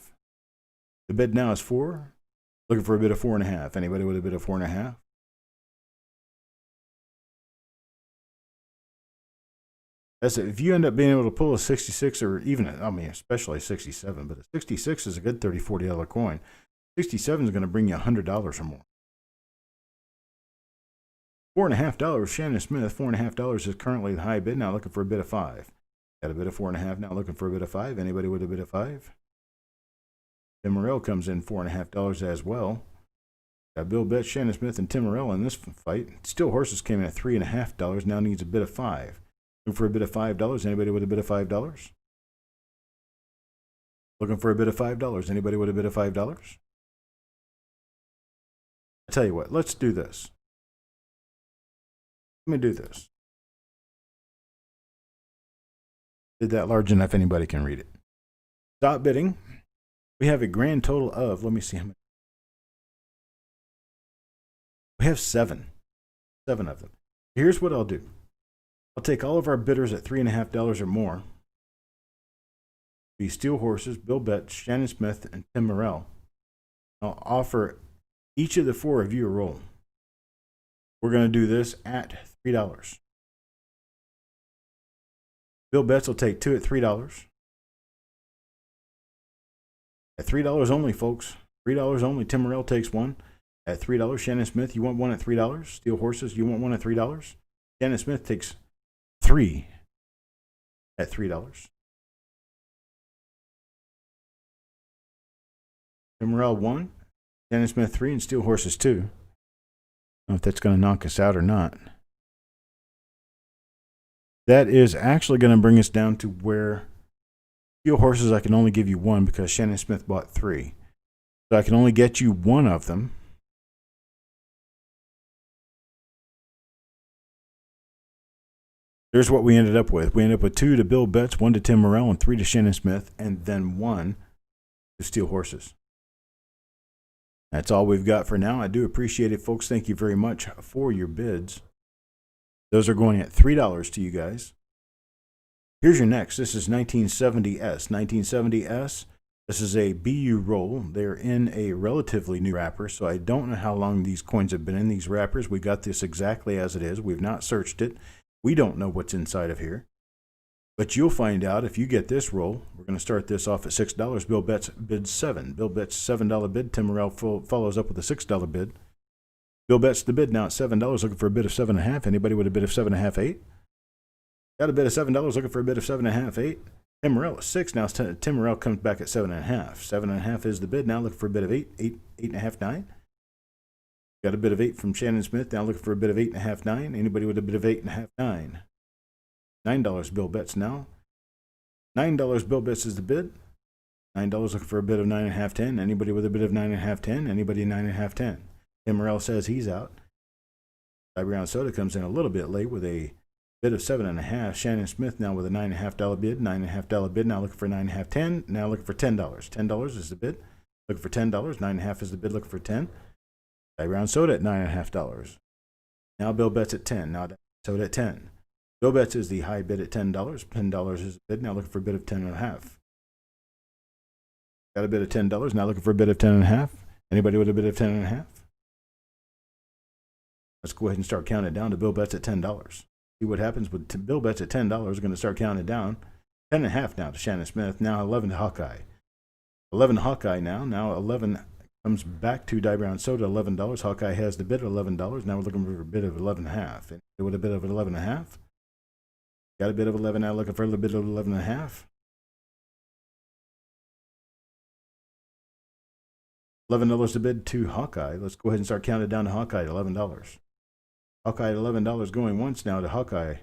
Speaker 1: The bid now is 4. Looking for a bid of 4.5. Anybody with a bid of 4.5? That's it. If you end up being able to pull a 66 or even, especially a 67, but a 66 is a good $30, $40 coin. 67 is going to bring you $100 or more. $4.5, Shannon Smith. $4.5 is currently the high bid. Now looking for a bid of 5. Got a bid of 4.5 now, looking for a bid of 5. Anybody with a bid of 5? Tim Morrell comes in $4.5 as well. Got Bill Betts, Shannon Smith, and Tim Morrell in this fight. Steel Horses came in at $3.5. Now needs a bid of 5. Looking for a bid of $5. Anybody with a bid of $5? Looking for a bid of $5. Anybody with a bid of $5? I tell you what, let's do this. Let me do this. Did that large enough anybody can read it. Stop bidding. We have a grand total of, let me see how many. We have 7. 7 of them. Here's what I'll do. I'll take all of our bidders at $3.5 or more. Be Steel Horses, Bill Betts, Shannon Smith, and Tim Morrell. I'll offer each of the 4 of you a roll. We're going to do this at $3. Bill Betts will take 2 at $3. At $3 only, folks. $3 only. Tim Morrell takes 1 at $3. Shannon Smith, you want 1 at $3. Steel Horses, you want 1 at $3. Shannon Smith takes 3 at $3. Tim Morrell 1, Shannon Smith 3, and Steel Horses 2. I don't know if that's going to knock us out or not. That is actually going to bring us down to where Steel Horses I can only give you 1 because Shannon Smith bought 3. So I can only get you 1 of them. Here's what we ended up with. We ended up with 2 to Bill Betts, 1 to Tim Morrell, and 3 to Shannon Smith, and then 1 to Steel Horses. That's all we've got for now. I do appreciate it, folks. Thank you very much for your bids. Those are going at $3 to you guys. Here's your next. This is 1970S. 1970S. This is a BU roll. They're in a relatively new wrapper, so I don't know how long these coins have been in these wrappers. We got this exactly as it is. We've not searched it. We don't know what's inside of here. But you'll find out if you get this roll. We're going to start this off at $6. Bill Betts bids $7. Bill Betts $7 bid. Tim Morrell follows up with a $6 bid. Bill Betts the bid now at $7, looking for a bid of 7.5. Anybody with a bid of 7.5, 8? Got a bid of $7, looking for a bid of 7.5, 8. Tim Morrell at 6. Now Tim Morrell comes back at 7.5. 7.5 is the bid. Now looking for a bid of 8, 8.5, 9. Got a bid of 8 from Shannon Smith. Now looking for a bid of 8.5, 9. Anybody with a bid of 8.5, 9? $9 Bill Betts now. $9 Bill Betts is the bid. $9 looking for a bid of 9.5, 10. Anybody with a bid of 9.5, 10? Anybody 9.5, 10? Tim Morrell says he's out. Brown Soda comes in a little bit late with a bid of 7.5. Shannon Smith now with a $9.5 bid. $9.5 bid. Now looking for 9.5, 10. Now looking for $10. $10 is the bid. Looking for $10. 9.5 is the bid. Looking for 10. Brown Soda at $9.5. Now Bill Betts at 10. Now Soda at 10. Bill Betts is the high bid at $10. $10 is the bid. Now looking for a bid of 10.5. Got a bid of $10. Now looking for a bid of 10.5. Anybody with a bid of 10.5? Let's go ahead and start counting it down to Bill Betts at $10. See what happens with Bill Betts at $10. We're going to start counting it down. 10.5 now to Shannon Smith. Now 11 to Hawkeye. 11 to Hawkeye now. Now 11 comes back to Brown Soda, $11. Hawkeye has the bid of $11. Now we're looking for a bid of 11.5. And with a bid of 11.5. Got a bid of 11 now, looking for a little bit of 11.5. $11 to bid to Hawkeye. Let's go ahead and start counting down to Hawkeye at $11. Hawkeye at $11 going once now to Hawkeye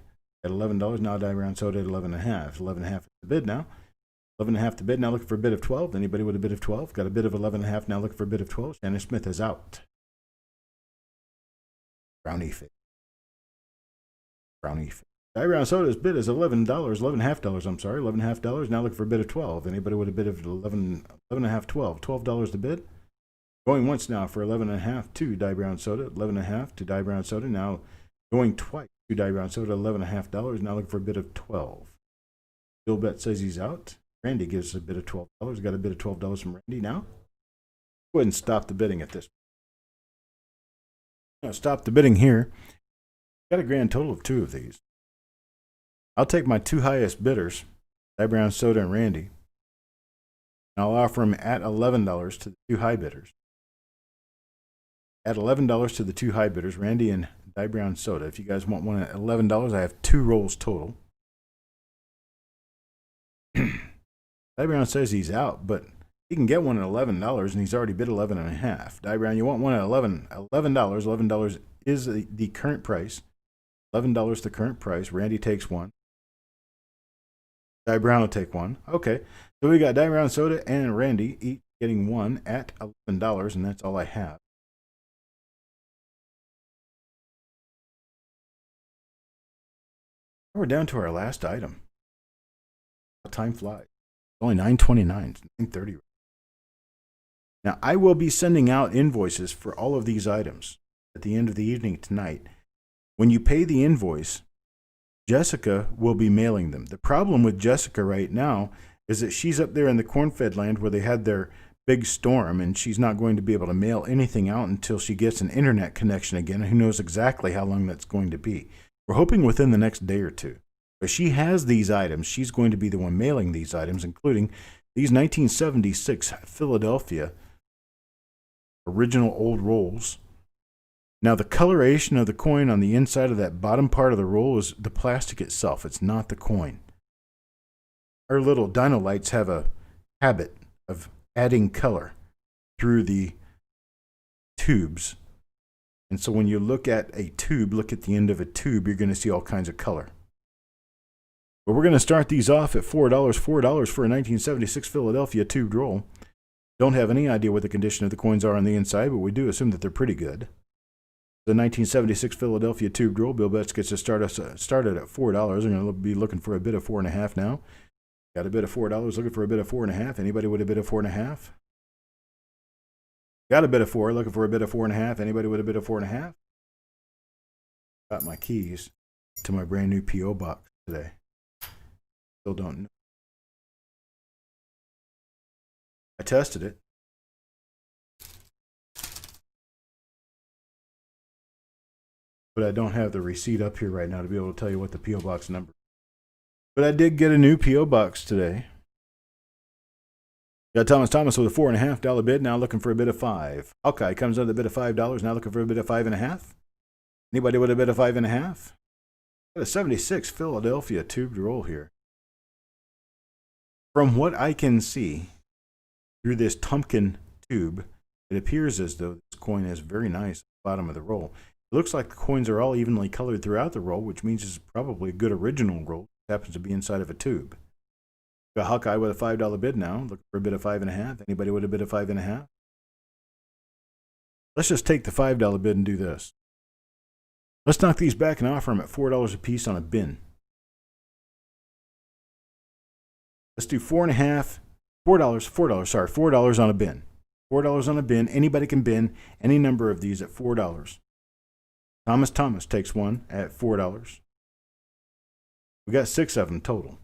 Speaker 1: at $11. Now Brown Soda at 11.5. 11.5 is the bid now. 11.5 to bid. Now looking for a bid of 12. Anybody with a bid of 12? Got a bid of 11.5. Now looking for a bid of 12. Shannon Smith is out. Brownie face. Brownie face. Brown Soda's bid is $11. $11.5. I'm sorry. $11.5. Now looking for a bid of 12. Anybody with a bid of 11.5, 12. $12 to bid. Going once now for 11.5 to Brown Soda. 11.5 to Brown Soda. Now going twice to Brown Soda. $11.5. Now looking for a bid of 12. Bill Betts says he's out. Randy gives a bid of $12. Got a bid of $12 from Randy now. Go ahead and stop the bidding at this point. Stop the bidding here. Got a grand total of 2 of these. I'll take my 2 highest bidders, Brown Soda and Randy, and I'll offer them at $11 to the 2 high bidders. At $11 to the 2 high bidders, Randy and Brown Soda. If you guys want one at $11, I have 2 rolls total. Brown says he's out, but he can get one at $11, and he's already bid 11.5. Brown, you want one at $11? $11 is the current price. $11 the current price. Randy takes one. Brown will take one. Okay, so we got Brown Soda and Randy each getting one at $11, and that's all I have. We're down to our last item. Time flies. It's only 9:29. It's 9:30. Now, I will be sending out invoices for all of these items at the end of the evening tonight. When you pay the invoice, Jessica will be mailing them. The problem with Jessica right now is that she's up there in the corn-fed land where they had their big storm, and she's not going to be able to mail anything out until she gets an internet connection again, and who knows exactly how long that's going to be. We're hoping within the next day or two. But she has these items. She's going to be the one mailing these items, including these 1976 Philadelphia original old rolls. Now, the coloration of the coin on the inside of that bottom part of the roll is the plastic itself. It's not the coin. Our little dino lights have a habit of adding color through the tubes. And so when you look at a tube, look at the end of a tube, you're going to see all kinds of color. But we're going to start these off at $4. $4 for a 1976 Philadelphia tubed roll. Don't have any idea what the condition of the coins are on the inside, but we do assume that they're pretty good. The 1976 Philadelphia tubed roll. Bill Betts gets us started at $4. We're going to be looking for a bid of 4.5 now. Got a bid of $4. Looking for a bid of 4.5. Anybody with a bid of 4.5? Got a bid of 4, looking for a bid of 4.5. Anybody with a bid of 4.5? Got my keys to my brand new P.O. box today. Still don't know. I tested it. But I don't have the receipt up here right now to be able to tell you what the P.O. box number is. But I did get a new P.O. box today. Got Thomas with a $4.50 bid, now looking for a bid of 5. Hawkeye comes under the bid of $5, now looking for a bid of 5.5. Anybody with a bid of 5.5? Got a 76 Philadelphia tubed roll here. From what I can see through this Tumpkin tube, it appears as though this coin is very nice at the bottom of the roll. It looks like the coins are all evenly colored throughout the roll, which means it's probably a good original roll. It happens to be inside of a tube. Got Hawkeye with a $5 bid now, looking for a bid of 5.5. Anybody with a bid of 5.5? Let's just take the $5 bid and do this. Let's knock these back and offer them at $4 a piece on a bin. Let's do $4.5, $4 on a bin. $4 on a bin. Anybody can bin any number of these at $4. Thomas takes one at $4. We got 6 of them total.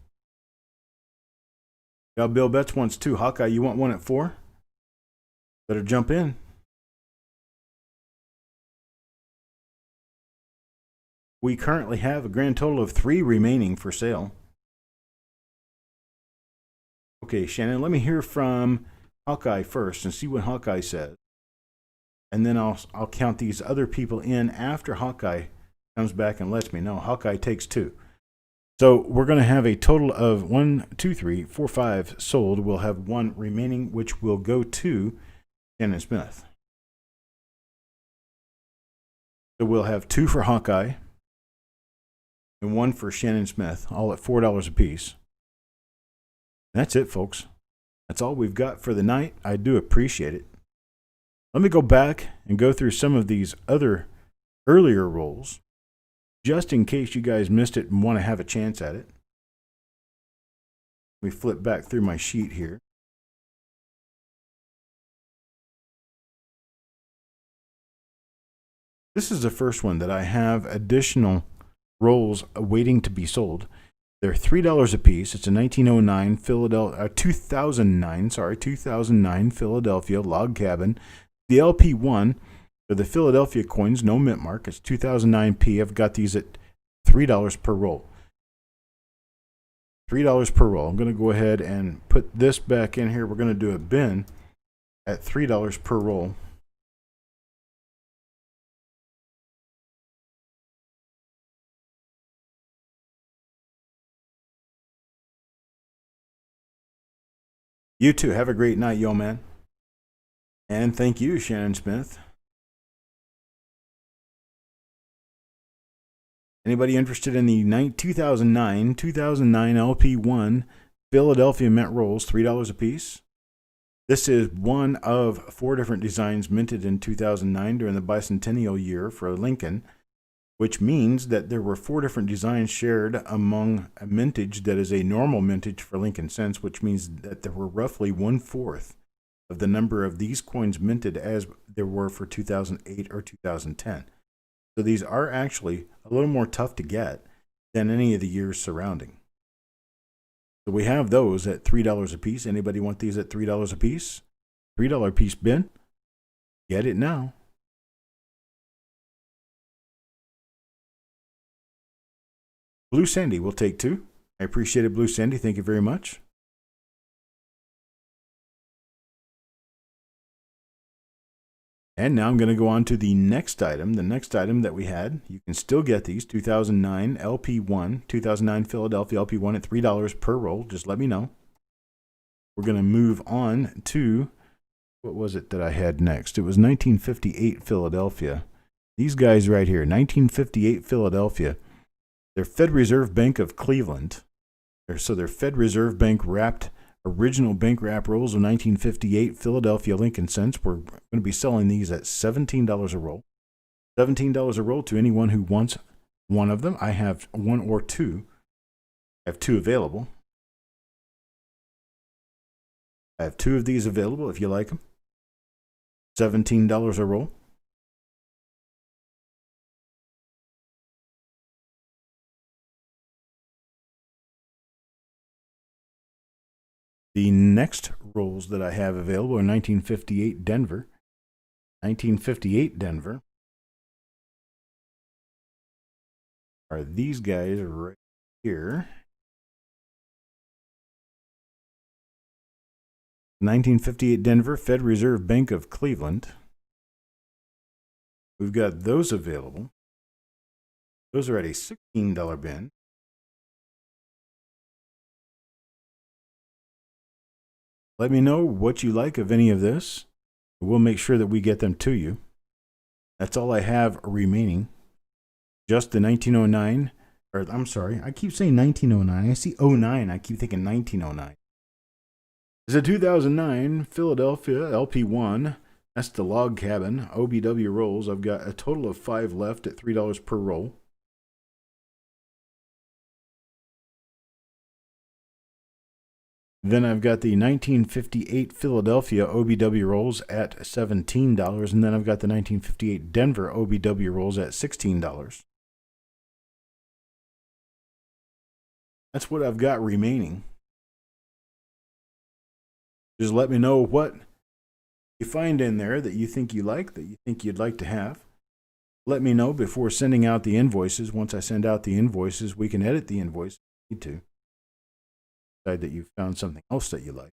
Speaker 1: Got Bill Betts wants 2. Hawkeye, you want one at 4? Better jump in. We currently have a grand total of 3 remaining for sale. Okay, Shannon, let me hear from Hawkeye first and see what Hawkeye says. And then I'll count these other people in after Hawkeye comes back and lets me know. Hawkeye takes 2. So we're going to have a total of 1, 2, 3, 4, 5 sold. We'll have 1 remaining, which will go to Shannon Smith. So we'll have 2 for Hawkeye and 1 for Shannon Smith, all at $4 a piece. That's it, folks. That's all we've got for the night. I do appreciate it. Let me go back and go through some of these other earlier rolls, just in case you guys missed it and want to have a chance at it. We flip back through my sheet here. This is the first one that I have additional rolls waiting to be sold. They're $3 a piece. It's a 2009 Philadelphia log cabin. The LP1 for the Philadelphia coins, no mint mark. It's 2009P. I've got these at $3 per roll. $3 per roll. I'm going to go ahead and put this back in here. We're going to do a bin at $3 per roll. You too. Have a great night, yo man. And thank you, Shannon Smith. Anybody interested in the 2009 LP1 Philadelphia mint rolls, $3 a piece? This is one of 4 different designs minted in 2009 during the bicentennial year for Lincoln, which means that there were 4 different designs shared among a mintage that is a normal mintage for Lincoln cents, which means that there were roughly 1/4 of the number of these coins minted as there were for 2008 or 2010. So these are actually a little more tough to get than any of the years surrounding. So we have those at $3 a piece. Anybody want these at $3 a piece? $3 piece bin? Get it now. Blue Sandy will take 2. I appreciate it, Blue Sandy. Thank you very much. And now I'm going to go on to the next item. The next item that we had, you can still get these 2009 LP1, 2009 Philadelphia LP1 at $3 per roll. Just let me know. We're going to move on to, what was it that I had next? It was 1958 Philadelphia. These guys right here, 1958 Philadelphia. They're Fed Reserve Bank of Cleveland. So they're Fed Reserve Bank wrapped, original bank wrap rolls of 1958 Philadelphia Lincoln cents. We're going to be selling these at $17 a roll. $17 a roll to anyone who wants one of them. I have 1 or 2. I have 2 available. I have 2 of these available if you like them. $17 a roll. The next rolls that I have available are 1958 Denver. 1958 Denver are these guys right here. 1958 Denver, Fed Reserve Bank of Cleveland. We've got those available. Those are at a $16 bin. Let me know what you like of any of this. We'll make sure that we get them to you. That's all I have remaining. Just the 1909, or I'm sorry, I keep saying 1909. I see 09. I keep thinking 1909. It's a 2009 Philadelphia LP1. That's the log cabin. OBW rolls. I've got a total of 5 left at $3 per roll. Then I've got the 1958 Philadelphia OBW rolls at $17. And then I've got the 1958 Denver OBW rolls at $16. That's what I've got remaining. Just let me know what you find in there that you think you like, that you think you'd like to have. Let me know before sending out the invoices. Once I send out the invoices, we can edit the invoice if we need to. Decide that you've found something else that you like.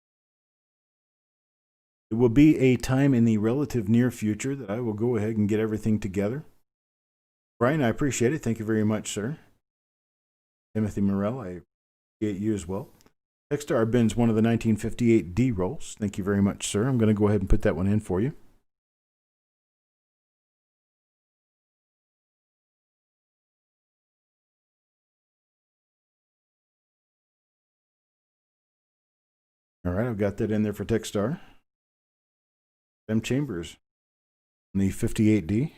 Speaker 1: It will be a time in the relative near future that I will go ahead and get everything together. Brian, I appreciate it. Thank you very much, sir. Timothy Morell, I appreciate you as well. Techstar bin's one of the 1958 D rolls. Thank you very much, sir. I'm going to go ahead and put that one in for you. All right, I've got that in there for Techstar. Adam Chambers on the 58D.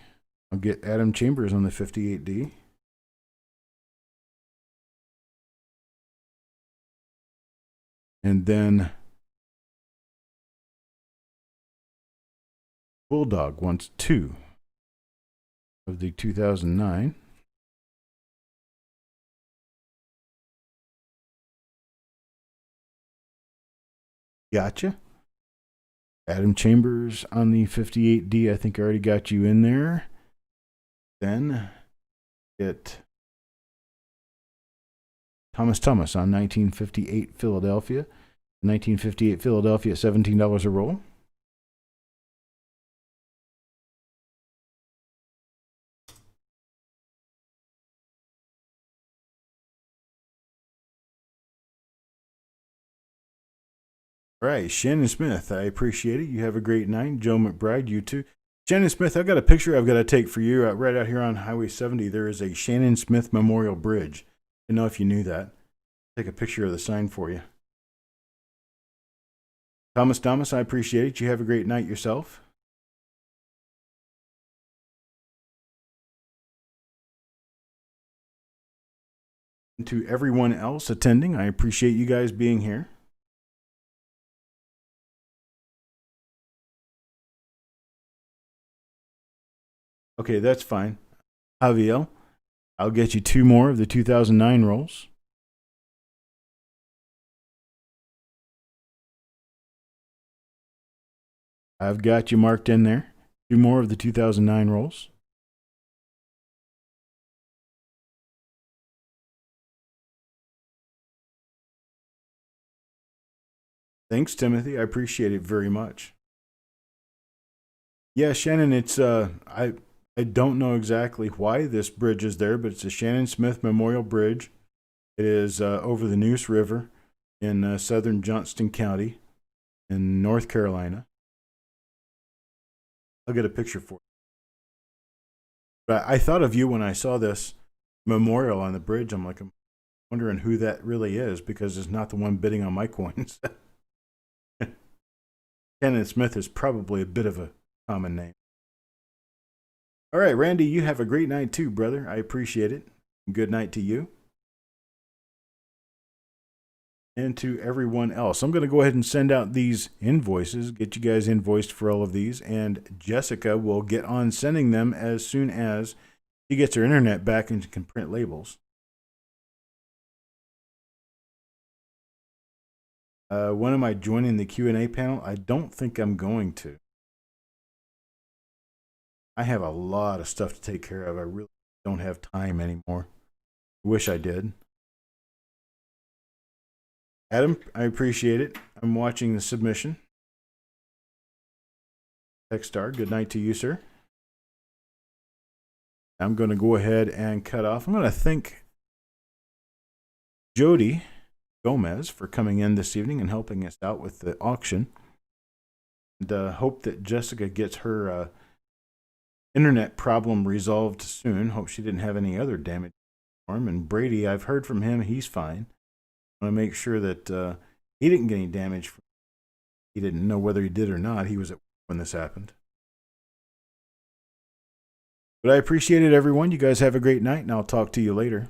Speaker 1: I'll get Adam Chambers on the 58D. And then Bulldog wants 2 of the 2009. Gotcha. Adam Chambers on the 58D. I think I already got you in there. Then get Thomas on 1958 Philadelphia. 1958 Philadelphia at $17 a roll. All right, Shannon Smith, I appreciate it. You have a great night. Joe McBride, you too. Shannon Smith, I've got a picture I've got to take for you. Right out here on Highway 70, there is a Shannon Smith Memorial Bridge. I don't know if you knew that. Take a picture of the sign for you. Thomas, I appreciate it. You have a great night yourself. And to everyone else attending, I appreciate you guys being here. Okay, that's fine. Javier, I'll get you 2 more of the 2009 rolls. I've got you marked in there. 2 more of the 2009 rolls. Thanks, Timothy. I appreciate it very much. Yeah, Shannon, it's I don't know exactly why this bridge is there, but it's a Shannon Smith Memorial Bridge. It is over the Neuse River in southern Johnston County in North Carolina. I'll get a picture for you. But I thought of you when I saw this memorial on the bridge. I'm wondering who that really is because it's not the one bidding on my coins. Shannon Smith is probably a bit of a common name. All right, Randy, you have a great night too, brother. I appreciate it. Good night to you. and to everyone else. I'm going to go ahead and send out these invoices, get you guys invoiced for all of these, and Jessica will get on sending them as soon as she gets her internet back and can print labels. When am I joining the Q&A panel? I don't think I'm going to. I have a lot of stuff to take care of. I really don't have time anymore. Wish I did. Adam, I appreciate it. I'm watching the submission. Techstar, good night to you, sir. I'm going to go ahead and cut off. I'm going to thank Jody Gomez for coming in this evening and helping us out with the auction. And hope that Jessica gets her internet problem resolved soon. Hope she didn't have any other damage for him. And Brady, I've heard from him. He's fine. I want to make sure that he didn't get any damage. He didn't know whether he did or not. He was at work when this happened. But I appreciate it, everyone. You guys have a great night, and I'll talk to you later.